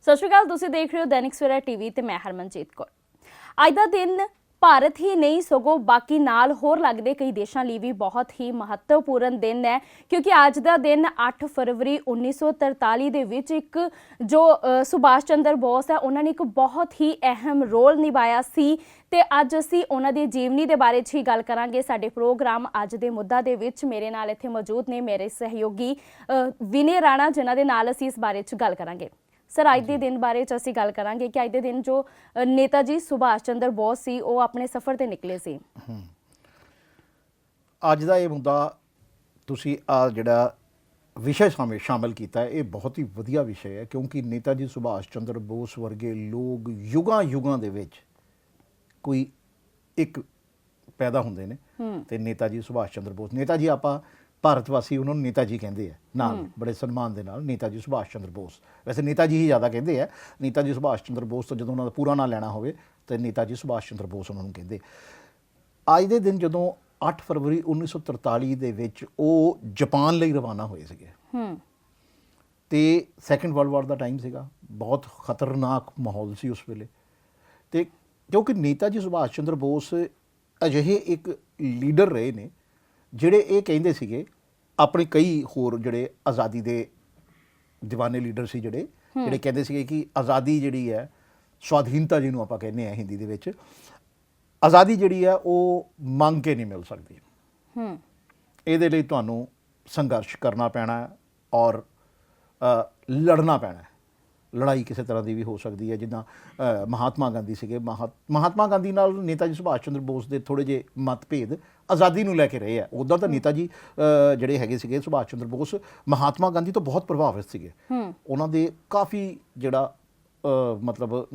ਸਤਿ ਸ਼੍ਰੀ ਅਕਾਲ, ਤੁਸੀਂ ਦੇਖ ਰਹੇ ਹੋ ਦੈਨਿਕ ਸਵੇਰਾ ਟੀਵੀ ਤੇ ਮੈਂ ਹਰਮਨਜੀਤ ਕੌਰ। ਅੱਜ ਦਾ ਦਿਨ ਭਾਰਤ ਹੀ ਨਹੀਂ ਸਗੋਂ ਬਾਕੀ ਨਾਲ ਹੋਰ ਲੱਗਦੇ ਕਈ ਦੇਸ਼ਾਂ ਲਈ ਵੀ ਬਹੁਤ ਹੀ ਮਹੱਤਵਪੂਰਨ ਦਿਨ ਹੈ, ਕਿਉਂਕਿ ਅੱਜ ਦਾ ਦਿਨ 8 ਫਰਵਰੀ 1943 ਦੇ ਵਿੱਚ ਇੱਕ ਜੋ ਸੁਭਾਸ਼ ਚੰਦਰ ਬੋਸ ਹੈ ਉਹਨਾਂ ਨੇ ਇੱਕ ਬਹੁਤ ਹੀ ਅਹਿਮ ਰੋਲ ਨਿਭਾਇਆ ਸੀ ਤੇ ਅੱਜ ਅਸੀਂ ਉਹਨਾਂ ਦੀ ਜੀਵਨੀ ਦੇ ਬਾਰੇ 'ਚ ਹੀ ਗੱਲ ਕਰਾਂਗੇ। ਸਾਡੇ ਪ੍ਰੋਗਰਾਮ ਅੱਜ ਦੇ ਮੁੱਦਾ ਦੇ ਵਿੱਚ ਮੇਰੇ ਨਾਲ ਇੱਥੇ ਮੌਜੂਦ ਨੇ ਮੇਰੇ ਸਹਿਯੋਗੀ ਵਿਨੇ ਰਾਣਾ, ਜਿਨ੍ਹਾਂ ਦੇ ਨਾਲ ਅਸੀਂ ਇਸ ਬਾਰੇ 'ਚ ਗੱਲ ਕਰਾਂਗੇ। ਸਰ, ਅੱਜ ਦੇ ਦਿਨ ਬਾਰੇ 'ਚ ਅਸੀਂ ਗੱਲ ਕਰਾਂਗੇ ਕਿ ਅੱਜ ਦੇ ਦਿਨ ਜੋ ਨੇਤਾ ਜੀ ਸੁਭਾਸ਼ ਚੰਦਰ ਬੋਸ ਸੀ ਉਹ ਆਪਣੇ ਸਫ਼ਰ ਤੇ ਨਿਕਲੇ ਸੀ। ਅੱਜ ਦਾ ਇਹ ਮੁੱਦਾ ਤੁਸੀਂ ਆ ਜਿਹੜਾ ਵਿਸ਼ੇ ਸ਼ਾਮਿਲ ਕੀਤਾ ਹੈ, ਇਹ ਬਹੁਤ ਹੀ ਵਧੀਆ ਵਿਸ਼ਾ ਹੈ, ਕਿਉਂਕਿ ਨੇਤਾ ਜੀ ਸੁਭਾਸ਼ ਚੰਦਰ ਬੋਸ ਵਰਗੇ ਲੋਕ ਯੁਗਾਂ ਦੇ ਵਿੱਚ ਕੋਈ ਇੱਕ ਪੈਦਾ ਹੁੰਦੇ ਨੇ ਤੇ ਨੇਤਾ ਜੀ ਸੁਭਾਸ਼ ਚੰਦਰ ਬੋਸ, ਨੇਤਾ ਜੀ ਆਪਾਂ ਭਾਰਤ ਵਾਸੀ ਉਹਨਾਂ ਨੂੰ ਨੇਤਾ ਜੀ ਕਹਿੰਦੇ ਆ, ਨਾਲ ਬੜੇ ਸਨਮਾਨ ਦੇ ਨਾਲ ਨੇਤਾ ਜੀ ਸੁਭਾਸ਼ ਚੰਦਰ ਬੋਸ। ਵੈਸੇ ਨੇਤਾ ਜੀ ਹੀ ਜ਼ਿਆਦਾ ਕਹਿੰਦੇ ਆ, ਨੇਤਾ ਜੀ ਸੁਭਾਸ਼ ਚੰਦਰ ਬੋਸ ਤੋਂ ਜਦੋਂ ਉਹਨਾਂ ਦਾ ਪੂਰਾ ਨਾਂ ਲੈਣਾ ਹੋਵੇ ਤਾਂ ਨੇਤਾ ਜੀ ਸੁਭਾਸ਼ ਚੰਦਰ ਬੋਸ ਉਹਨਾਂ ਨੂੰ ਕਹਿੰਦੇ। ਅੱਜ ਦੇ ਦਿਨ ਜਦੋਂ 8 ਫਰਵਰੀ 1943 ਦੇ ਵਿੱਚ ਉਹ ਜਾਪਾਨ ਲਈ ਰਵਾਨਾ ਹੋਏ ਸੀਗੇ ਤੇ ਸੈਕੰਡ ਵਰਲਡ ਵਾਰ ਦਾ ਟਾਈਮ ਸੀਗਾ, ਬਹੁਤ ਖਤਰਨਾਕ ਮਾਹੌਲ ਸੀ ਉਸ ਵੇਲੇ। ਤੇ ਕਿਉਂਕਿ ਨੇਤਾ ਜੀ ਸੁਭਾਸ਼ ਚੰਦਰ ਬੋਸ ਅਜਿਹੇ ਇੱਕ ਲੀਡਰ ਰਹੇ ਨੇ ਜਿਹੜੇ ਇਹ ਕਹਿੰਦੇ ਸੀਗੇ, ਆਪਣੇ ਕਈ ਹੋਰ ਜਿਹੜੇ ਆਜ਼ਾਦੀ ਦੇ ਦੀਵਾਨੇ ਲੀਡਰ ਸੀ ਜਿਹੜੇ ਕਹਿੰਦੇ ਸੀਗੇ ਕਿ ਆਜ਼ਾਦੀ ਜਿਹੜੀ ਹੈ, ਸਵਾਧੀਨਤਾ ਜਿਹਨੂੰ ਆਪਾਂ ਕਹਿੰਦੇ ਆ ਹਿੰਦੀ ਦੇ ਵਿੱਚ, ਆਜ਼ਾਦੀ ਜਿਹੜੀ ਆ ਉਹ ਮੰਗ ਕੇ ਨਹੀਂ ਮਿਲ ਸਕਦੀ। ਇਹਦੇ ਲਈ ਤੁਹਾਨੂੰ ਸੰਘਰਸ਼ ਕਰਨਾ ਪੈਣਾ ਔਰ ਲੜਨਾ ਪੈਣਾ। ਲੜਾਈ ਕਿਸੇ ਤਰ੍ਹਾਂ ਦੀ ਵੀ ਹੋ ਸਕਦੀ ਹੈ, ਜਿੱਦਾਂ ਮਹਾਤਮਾ ਗਾਂਧੀ ਸੀਗੇ। ਮਹਾਤਮਾ ਗਾਂਧੀ ਨਾਲ ਨੇਤਾ ਜੀ ਸੁਭਾਸ਼ ਚੰਦਰ ਬੋਸ ਦੇ ਥੋੜ੍ਹੇ ਜਿਹੇ ਮਤਭੇਦ ਆਜ਼ਾਦੀ ਨੂੰ ਲੈ ਕੇ ਰਹੇ ਆ। ਉੱਦਾਂ ਤਾਂ ਨੇਤਾ ਜੀ ਜਿਹੜੇ ਹੈਗੇ ਸੀਗੇ ਸੁਭਾਸ਼ ਚੰਦਰ ਬੋਸ ਮਹਾਤਮਾ ਗਾਂਧੀ ਤੋਂ ਬਹੁਤ ਪ੍ਰਭਾਵਿਤ ਸੀਗੇ। ਉਹਨਾਂ ਦੇ ਕਾਫੀ ਜਿਹੜਾ ਮਤਲਬ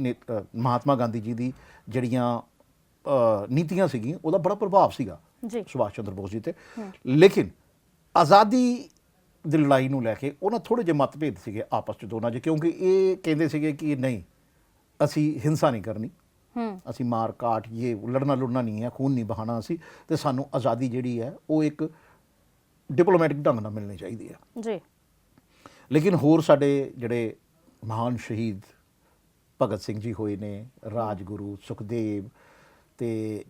ਮਹਾਤਮਾ ਗਾਂਧੀ ਜੀ ਦੀ ਜਿਹੜੀਆਂ ਨੀਤੀਆਂ ਸੀਗੀਆਂ ਉਹਦਾ ਬੜਾ ਪ੍ਰਭਾਵ ਸੀਗਾ ਸੁਭਾਸ਼ ਚੰਦਰ ਬੋਸ ਜੀ ਤੇ। ਲੇਕਿਨ ਆਜ਼ਾਦੀ ਦੀ ਲੜਾਈ ਨੂੰ ਲੈ ਕੇ ਉਹਨਾਂ ਥੋੜ੍ਹੇ ਜਿਹੇ ਮਤਭੇਦ ਸੀਗੇ ਆਪਸ 'ਚ ਦੋਨਾਂ 'ਚ, ਕਿਉਂਕਿ ਇਹ ਕਹਿੰਦੇ ਸੀਗੇ ਕਿ ਨਹੀਂ, ਅਸੀਂ ਹਿੰਸਾ ਨਹੀਂ ਕਰਨੀ, ਅਸੀਂ ਮਾਰ ਕਾਟ ਇਹ ਲੜਨਾ ਲੁੜਨਾ ਨਹੀਂ ਹੈ, ਖੂਨ ਨਹੀਂ ਬਹਾਉਣਾ ਅਸੀਂ, ਤੇ ਸਾਨੂੰ ਆਜ਼ਾਦੀ ਜਿਹੜੀ ਹੈ ਉਹ ਇੱਕ ਡਿਪਲੋਮੈਟਿਕ ਢੰਗ ਨਾਲ ਮਿਲਣੀ ਚਾਹੀਦੀ ਹੈ ਜੀ। ਲੇਕਿਨ ਹੋਰ ਸਾਡੇ ਜਿਹੜੇ ਮਹਾਨ ਸ਼ਹੀਦ ਭਗਤ ਸਿੰਘ ਜੀ ਹੋਏ ਨੇ, ਰਾਜਗੁਰੂ, ਸੁਖਦੇਵ ਤੇ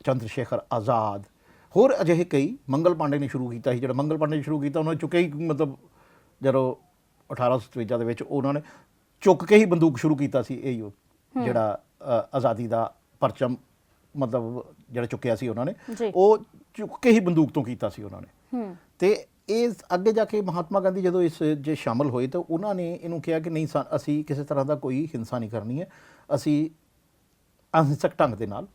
ਚੰਦਰ ਸ਼ੇਖਰ ਆਜ਼ਾਦ, ਹੋਰ ਅਜਿਹੇ ਕਈ, ਮੰਗਲ ਪਾਂਡੇ ਨੇ ਸ਼ੁਰੂ ਕੀਤਾ ਸੀ। ਜਿਹੜਾ ਮੰਗਲ ਪਾਂਡੇ ਨੇ ਸ਼ੁਰੂ ਕੀਤਾ, ਉਹਨਾਂ ਨੇ ਚੁੱਕਿਆ ਹੀ, ਮਤਲਬ ਜਦੋਂ 1857 ਦੇ ਵਿੱਚ ਉਹਨਾਂ ਨੇ ਚੁੱਕ ਕੇ ਹੀ ਬੰਦੂਕ ਸ਼ੁਰੂ ਕੀਤਾ ਸੀ। ਇਹ ਜਿਹੜਾ ਆਜ਼ਾਦੀ ਦਾ ਪਰਚਮ ਮਤਲਬ ਜਿਹੜਾ ਚੁੱਕਿਆ ਸੀ ਉਹਨਾਂ ਨੇ, ਉਹ ਚੁੱਕ ਕੇ ਹੀ ਬੰਦੂਕ ਤੋਂ ਕੀਤਾ ਸੀ ਉਹਨਾਂ ਨੇ। ਤੇ ਇਹ ਅੱਗੇ ਜਾ ਕੇ ਮਹਾਤਮਾ ਗਾਂਧੀ ਜਦੋਂ ਇਸ 'ਚ ਸ਼ਾਮਲ ਹੋਏ ਤਾਂ ਉਹਨਾਂ ਨੇ ਇਹਨੂੰ ਕਿਹਾ ਕਿ ਨਹੀਂ, ਅਸੀਂ ਕਿਸੇ ਤਰ੍ਹਾਂ ਦਾ ਕੋਈ ਹਿੰਸਾ ਨਹੀਂ ਕਰਨੀ ਹੈ, ਅਸੀਂ ਅਹਿੰਸਕ ਢੰਗ ਦੇ ਨਾਲ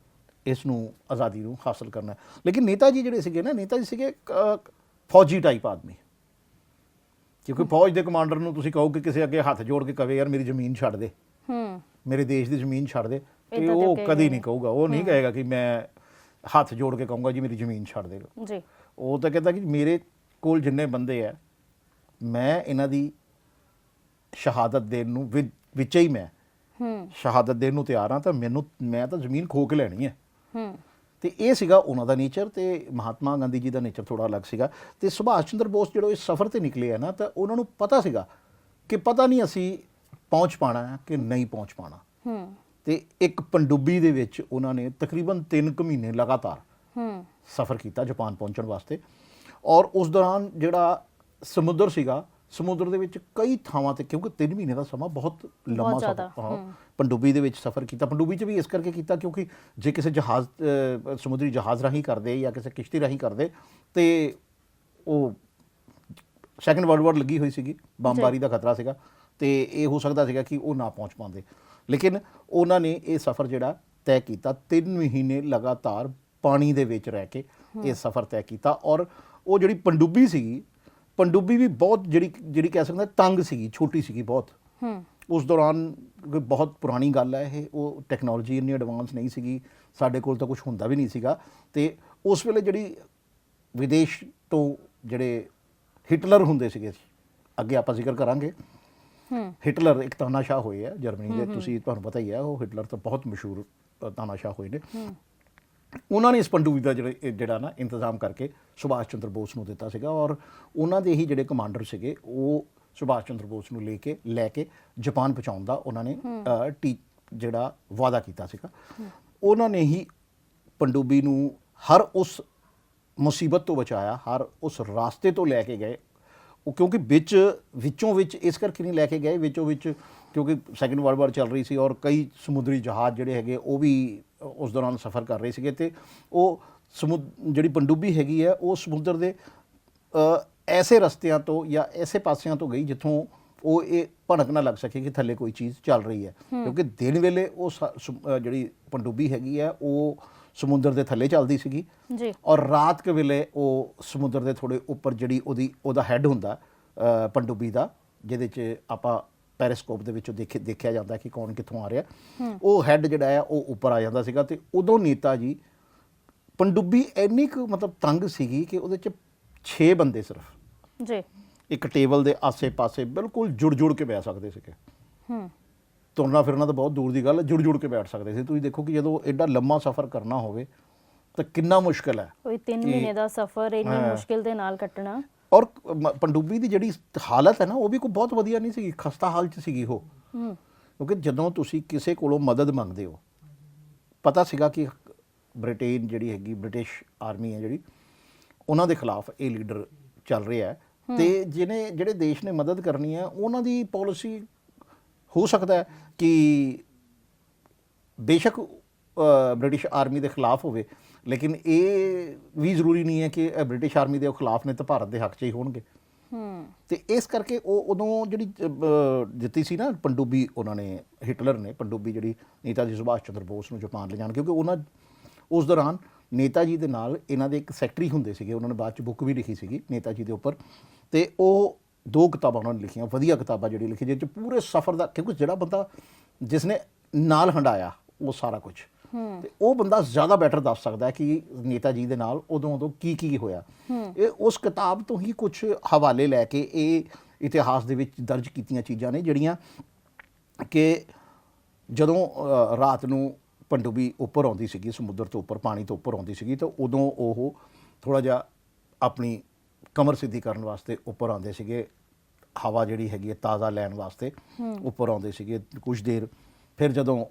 ਇਸ ਨੂੰ ਆਜ਼ਾਦੀ ਨੂੰ ਹਾਸਲ ਕਰਨਾ। ਲੇਕਿਨ ਨੇਤਾ ਜੀ ਜਿਹੜੇ ਸੀਗੇ ਨਾ, ਨੇਤਾ ਜੀ ਸੀਗੇ ਫੌਜੀ ਟਾਈਪ ਆਦਮੀ, ਕਿਉਂਕਿ ਫੌਜ ਦੇ ਕਮਾਂਡਰ ਨੂੰ ਤੁਸੀਂ ਕਹੋ ਕਿ ਕਿਸੇ ਅੱਗੇ ਹੱਥ ਜੋੜ ਕੇ ਕਵੇ ਯਾਰ ਮੇਰੀ ਜ਼ਮੀਨ ਛੱਡ ਦੇ, ਮੇਰੇ ਦੇਸ਼ ਦੀ ਜ਼ਮੀਨ ਛੱਡ ਦੇ, ਤੇ ਉਹ ਕਦੀ ਨਹੀਂ ਕਹੂਗਾ। ਉਹ ਨਹੀਂ ਕਹੇਗਾ ਕਿ ਮੈਂ ਹੱਥ ਜੋੜ ਕੇ ਕਹੂੰਗਾ ਜੀ ਮੇਰੀ ਜ਼ਮੀਨ ਛੱਡ ਦੇਗਾ ਜੀ। ਉਹ ਤਾਂ ਕਹਿੰਦਾ ਕਿ ਮੇਰੇ ਕੋਲ ਜਿੰਨੇ ਬੰਦੇ ਆ, ਮੈਂ ਇਹਨਾਂ ਦੀ ਸ਼ਹਾਦਤ ਦੇਣ ਨੂੰ ਵਿੱਚ ਹੀ ਮੈਂ ਸ਼ਹਾਦਤ ਦੇਣ ਨੂੰ ਤਿਆਰ ਹਾਂ, ਤਾਂ ਮੈਂ ਤਾਂ ਜ਼ਮੀਨ ਖੋ ਕੇ ਲੈਣੀ ਹੈ। ਤੇ ਇਹ ਸੀਗਾ ਉਹਨਾਂ ਦਾ ਨੇਚਰ, ਤੇ ਮਹਾਤਮਾ ਗਾਂਧੀ ਜੀ ਦਾ ਨੇਚਰ ਥੋੜਾ ਅਲੱਗ ਸੀਗਾ। ਤੇ ਸੁਭਾਸ਼ ਚੰਦਰ ਬੋਸ ਜਦੋਂ ਇਸ ਸਫ਼ਰ ਤੇ ਨਿਕਲੇ ਆ ਨਾ, ਤਾਂ ਉਹਨਾਂ ਨੂੰ ਪਤਾ ਸੀਗਾ ਕਿ ਪਤਾ ਨਹੀਂ ਅਸੀਂ ਪਹੁੰਚ ਪਾਣਾ ਹੈ ਕਿ ਨਹੀਂ ਪਹੁੰਚ ਪਾਣਾ। ਤੇ ਇੱਕ ਪਣਡੁੱਬੀ ਦੇ ਵਿੱਚ ਉਹਨਾਂ ਨੇ ਤਕਰੀਬਨ 3 ਮਹੀਨੇ ਲਗਾਤਾਰ ਸਫ਼ਰ ਕੀਤਾ ਜਾਪਾਨ ਪਹੁੰਚਣ ਵਾਸਤੇ। ਔਰ ਉਸ ਦੌਰਾਨ ਜਿਹੜਾ ਸਮੁੰਦਰ ਸੀਗਾ, ਸਮੁੰਦਰ ਦੇ ਵਿੱਚ ਕਈ ਥਾਵਾਂ ਤੇ, ਕਿਉਂਕਿ 3 ਮਹੀਨੇ ਦਾ ਸਮਾਂ ਬਹੁਤ ਲੰਮਾ ਸਫ਼ਰ, ਪਣਡੁੱਬੀ ਦੇ ਵਿੱਚ ਸਫ਼ਰ ਕੀਤਾ। ਪਣਡੁੱਬੀ 'ਚ ਵੀ ਇਸ ਕਰਕੇ ਕੀਤਾ ਕਿਉਂਕਿ ਜੇ ਕਿਸੇ ਜਹਾਜ਼ ਸਮੁੰਦਰੀ ਜਹਾਜ਼ ਰਾਹੀਂ ਕਰਦੇ ਜਾਂ ਕਿਸੇ ਕਿਸ਼ਤੀ ਰਾਹੀਂ ਕਰਦੇ ਤੇ ਉਹ ਸੈਕੰਡ ਵਰਲਡ ਵਾਰ ਲੱਗੀ ਹੋਈ ਸੀਗੀ, ਬੰਬਾਰੀ ਦਾ ਖਤਰਾ ਸੀਗਾ, ਤੇ ਇਹ ਹੋ ਸਕਦਾ ਸੀਗਾ ਕਿ ਉਹ ਨਾ ਪਹੁੰਚ ਪਾਉਂਦੇ। ਲੇਕਿਨ ਉਹਨਾਂ ਨੇ ਇਹ ਸਫ਼ਰ ਜਿਹੜਾ ਤੈਅ ਕੀਤਾ, 3 ਮਹੀਨੇ ਲਗਾਤਾਰ ਪਾਣੀ ਦੇ ਵਿੱਚ ਰਹਿ ਕੇ ਇਹ ਸਫ਼ਰ ਤੈਅ ਕੀਤਾ। ਔਰ ਉਹ ਜਿਹੜੀ ਪਣਡੁੱਬੀ ਸੀਗੀ, ਪਣਡੁੱਬੀ ਵੀ ਬਹੁਤ ਜਿਹੜੀ ਕਹਿ ਸਕਦੇ ਤੰਗ ਸੀਗੀ, ਛੋਟੀ ਸੀਗੀ ਬਹੁਤ। ਉਸ ਦੌਰਾਨ ਬਹੁਤ ਪੁਰਾਣੀ ਗੱਲ ਹੈ ਇਹ, ਉਹ ਟੈਕਨੋਲੋਜੀ ਇੰਨੀ ਐਡਵਾਂਸ ਨਹੀਂ ਸੀਗੀ, ਸਾਡੇ ਕੋਲ ਤਾਂ ਕੁਝ ਹੁੰਦਾ ਵੀ ਨਹੀਂ ਸੀਗਾ। ਤੇ ਉਸ ਵੇਲੇ ਜਿਹੜੀ ਵਿਦੇਸ਼ ਤੋਂ ਜਿਹੜੇ ਹਿਟਲਰ ਹੁੰਦੇ ਸੀਗੇ, ਅੱਗੇ ਆਪਾਂ ਜ਼ਿਕਰ ਕਰਾਂਗੇ, ਹਿਟਲਰ ਇੱਕ ਤਾਨਾਸ਼ਾਹ ਹੋਏ ਆ ਜਰਮਨੀ ਦੇ, ਤੁਹਾਨੂੰ ਪਤਾ ਹੀ ਹੈ, ਉਹ ਹਿਟਲਰ ਤਾਂ ਬਹੁਤ ਮਸ਼ਹੂਰ ਤਾਨਾਸ਼ਾਹ ਹੋਏ ਨੇ। ਉਹਨਾਂ ਨੇ ਇਸ ਪਣਡੁੱਬੀ ਦਾ ਜਿਹੜਾ ਨਾ ਇੰਤਜ਼ਾਮ ਕਰਕੇ ਸੁਭਾਸ਼ ਚੰਦਰ ਬੋਸ ਨੂੰ ਦਿੱਤਾ ਸੀਗਾ। ਔਰ ਉਹਨਾਂ ਦੇ ਹੀ ਜਿਹੜੇ ਕਮਾਂਡਰ ਸੀਗੇ ਉਹ ਸੁਭਾਸ਼ ਚੰਦਰ ਬੋਸ ਨੂੰ ਲੈ ਕੇ ਜਾਪਾਨ ਪਹੁੰਚਾਉਣ ਦਾ ਉਹਨਾਂ ਨੇ ਜਿਹੜਾ ਵਾਅਦਾ ਕੀਤਾ ਸੀਗਾ। ਉਹਨਾਂ ਨੇ ਹੀ ਪਣਡੁੱਬੀ ਨੂੰ ਹਰ ਉਸ ਮੁਸੀਬਤ ਤੋਂ ਬਚਾਇਆ, ਹਰ ਉਸ ਰਾਸਤੇ ਤੋਂ ਲੈ ਕੇ ਗਏ। ਉਹ ਕਿਉਂਕਿ ਵਿੱਚੋਂ ਇਸ ਕਰਕੇ ਨਹੀਂ ਲੈ ਕੇ ਗਏ, ਵਿੱਚ ਕਿਉਂਕਿ ਸੈਕੰਡ ਵਰਲਡ ਵਾਰ ਚੱਲ ਰਹੀ ਸੀ ਔਰ ਕਈ ਸਮੁੰਦਰੀ ਜਹਾਜ਼ ਜਿਹੜੇ ਹੈਗੇ ਉਹ ਵੀ ਉਸ ਦੌਰਾਨ ਸਫ਼ਰ ਕਰ ਰਹੇ ਸੀਗੇ, ਅਤੇ ਉਹ ਜਿਹੜੀ ਪਣਡੁੱਬੀ ਹੈਗੀ ਹੈ ਉਹ ਸਮੁੰਦਰ ਦੇ ਐਸੇ ਰਸਤਿਆਂ ਤੋਂ ਜਾਂ ਐਸੇ ਪਾਸਿਆਂ ਤੋਂ ਗਈ ਜਿੱਥੋਂ ਉਹ ਇਹ ਭਣਕ ਨਾ ਲੱਗ ਸਕੇ ਕਿ ਥੱਲੇ ਕੋਈ ਚੀਜ਼ ਚੱਲ ਰਹੀ ਹੈ, ਕਿਉਂਕਿ ਦਿਨ ਵੇਲੇ ਉਹ ਜਿਹੜੀ ਪਣਡੁੱਬੀ ਹੈਗੀ ਹੈ ਉਹ ਸਮੁੰਦਰ ਦੇ ਥੱਲੇ ਚੱਲਦੀ ਸੀਗੀ ਜੀ, ਔਰ ਰਾਤ ਕੇ ਵੇਲੇ ਉਹ ਸਮੁੰਦਰ ਦੇ ਥੋੜ੍ਹੇ ਉੱਪਰ ਜਿਹੜੀ ਉਹਦਾ ਹੈੱਡ ਹੁੰਦਾ ਪਣਡੁੱਬੀ ਦਾ, ਜਿਹਦੇ 'ਚ ਆਪਾਂ ਪੈਰੀਸਕੋਪ ਦੇ ਵਿੱਚੋਂ ਦੇਖਿਆ ਜਾਂਦਾ ਕਿ ਕੌਣ ਕਿੱਥੋਂ ਆ ਰਿਹਾ, ਉਹ ਹੈੱਡ ਜਿਹੜਾ ਹੈ ਉਹ ਉੱਪਰ ਆ ਜਾਂਦਾ ਸੀਗਾ। ਅਤੇ ਉਦੋਂ ਨੇਤਾ ਜੀ ਪਣਡੁੱਬੀ ਇੰਨੀ ਕੁ ਮਤਲਬ ਤੰਗ ਸੀਗੀ ਕਿ ਉਹਦੇ 'ਚ 6 ਬੰਦੇ ਸਿਰਫ ਜੀ ਇੱਕ ਟੇਬਲ ਦੇ ਆਸੇ-ਪਾਸੇ ਬਿਲਕੁਲ ਜੁੜ ਕੇ ਬੈਠ ਸਕਦੇ ਸੀਗੇ। ਤੁਰਨਾ ਫਿਰਨਾ ਤਾਂ ਬਹੁਤ ਦੂਰ ਦੀ ਗੱਲ, ਜੁੜ ਕੇ ਬੈਠ ਸਕਦੇ ਸੀ। ਤੁਸੀਂ ਦੇਖੋ ਕਿ ਜਦੋਂ ਐਡਾ ਲੰਮਾ ਸਫ਼ਰ ਕਰਨਾ ਹੋਵੇ ਤਾਂ ਕਿੰਨਾ ਮੁਸ਼ਕਿਲ ਹੈ। ਕੋਈ 3 ਮਹੀਨੇ ਦਾ ਸਫ਼ਰ ਇੰਨੀ ਮੁਸ਼ਕਿਲ ਦੇ ਨਾਲ ਕੱਟਣਾ। ਔਰ ਪਣਡੁੱਬੀ ਦੀ ਜਿਹੜੀ ਹਾਲਤ ਹੈ ਨਾ ਉਹ ਵੀ ਕੋਈ ਬਹੁਤ ਵਧੀਆ ਨਹੀਂ ਸੀਗੀ, ਖਸਤਾ ਹਾਲ 'ਚ ਸੀਗੀ ਉਹ। ਕਿਉਂਕਿ ਜਦੋਂ ਤੁਸੀਂ ਕਿਸੇ ਕੋਲੋਂ ਮਦਦ ਮੰਗਦੇ ਹੋ, ਪਤਾ ਸੀਗਾ ਕਿ ਬ੍ਰਿਟੇਨ ਜਿਹੜੀ ਹੈਗੀ, ਬ੍ਰਿਟਿਸ਼ ਆਰਮੀ ਹੈ ਜਿਹੜੀ, ਉਹਨਾਂ ਦੇ ਖਿਲਾਫ ਇਹ ਲੀਡਰ ਚੱਲ ਰਿਹਾ ਹੈ, ਅਤੇ ਜਿਹੜੇ ਦੇਸ਼ ਨੇ ਮਦਦ ਕਰਨੀ ਹੈ ਉਹਨਾਂ ਦੀ ਪਾਲਿਸੀ ਹੋ ਸਕਦਾ ਹੈ ਕਿ ਬੇਸ਼ੱਕ ਬ੍ਰਿਟਿਸ਼ ਆਰਮੀ ਦੇ ਖਿਲਾਫ ਹੋਵੇ, ਲੇਕਿਨ ਇਹ ਵੀ ਜ਼ਰੂਰੀ ਨਹੀਂ ਹੈ ਕਿ ਬ੍ਰਿਟਿਸ਼ ਆਰਮੀ ਦੇ ਖਿਲਾਫ ਨੇ ਤਾਂ ਭਾਰਤ ਦੇ ਹੱਕ 'ਚ ਹੀ ਹੋਣਗੇ। ਅਤੇ ਇਸ ਕਰਕੇ ਉਹ ਉਦੋਂ ਜਿਹੜੀ ਦਿੱਤੀ ਸੀ ਨਾ ਪਣਡੁੱਬੀ, ਉਹਨਾਂ ਨੇ ਹਿਟਲਰ ਨੇ ਪਣਡੁੱਬੀ ਜਿਹੜੀ ਨੇਤਾ ਜੀ ਸੁਭਾਸ਼ ਚੰਦਰ ਬੋਸ ਨੂੰ ਜਾਪਾਨ ਲਿਜਾਣ, ਕਿਉਂਕਿ ਉਸ ਦੌਰਾਨ ਨੇਤਾ ਜੀ ਦੇ ਨਾਲ ਇਹਨਾਂ ਦੇ ਇੱਕ ਸੈਕਟਰੀ ਹੁੰਦੇ ਸੀਗੇ, ਉਹਨਾਂ ਨੇ ਬਾਅਦ 'ਚ ਬੁੱਕ ਵੀ ਲਿਖੀ ਸੀਗੀ ਨੇਤਾ ਜੀ ਦੇ ਉੱਪਰ, ਅਤੇ ਉਹ 2 ਕਿਤਾਬਾਂ ਉਹਨਾਂ ਨੇ ਲਿਖੀਆਂ, ਵਧੀਆ ਕਿਤਾਬਾਂ ਜਿਹੜੀ ਲਿਖੀ, ਜਿਹਦੇ 'ਚ ਪੂਰੇ ਸਫ਼ਰ ਦਾ, ਕਿਉਂਕਿ ਜਿਹੜਾ ਬੰਦਾ ਜਿਸ ਨੇ ਨਾਲ ਹੰਢਾਇਆ ਉਹ ਸਾਰਾ ਕੁਝ, ਤੇ ਉਹ ਬੰਦਾ ਜ਼ਿਆਦਾ ਬੈਟਰ ਦੱਸ ਸਕਦਾ ਹੈ ਕਿ ਨੇਤਾ ਜੀ ਦੇ ਨਾਲ ਉਦੋਂ ਕੀ ਹੋਇਆ। ਇਹ ਉਸ ਕਿਤਾਬ ਤੋਂ ਹੀ ਕੁਝ ਹਵਾਲੇ ਲੈ ਕੇ ਇਹ ਇਤਿਹਾਸ ਦੇ ਵਿੱਚ ਦਰਜ ਕੀਤੀਆਂ ਚੀਜ਼ਾਂ ਨੇ, ਜਿਹੜੀਆਂ ਕਿ ਜਦੋਂ ਰਾਤ ਨੂੰ ਪਣਡੁੱਬੀ ਉੱਪਰ ਆਉਂਦੀ ਸੀਗੀ, ਸਮੁੰਦਰ ਤੋਂ ਉੱਪਰ, ਪਾਣੀ ਤੋਂ ਉੱਪਰ ਆਉਂਦੀ ਸੀਗੀ, ਤਾਂ ਉਦੋਂ ਉਹ ਥੋੜ੍ਹਾ ਜਿਹਾ ਆਪਣੀ ਕਮਰ ਸਿੱਧੀ ਕਰਨ ਵਾਸਤੇ ਉੱਪਰ ਆਉਂਦੇ ਸੀਗੇ, ਹਵਾ ਜਿਹੜੀ ਹੈਗੀ ਹੈ ਤਾਜ਼ਾ ਲੈਣ ਵਾਸਤੇ ਉੱਪਰ ਆਉਂਦੇ ਸੀਗੇ ਕੁਝ ਦੇਰ। ਫਿਰ ਜਦੋਂ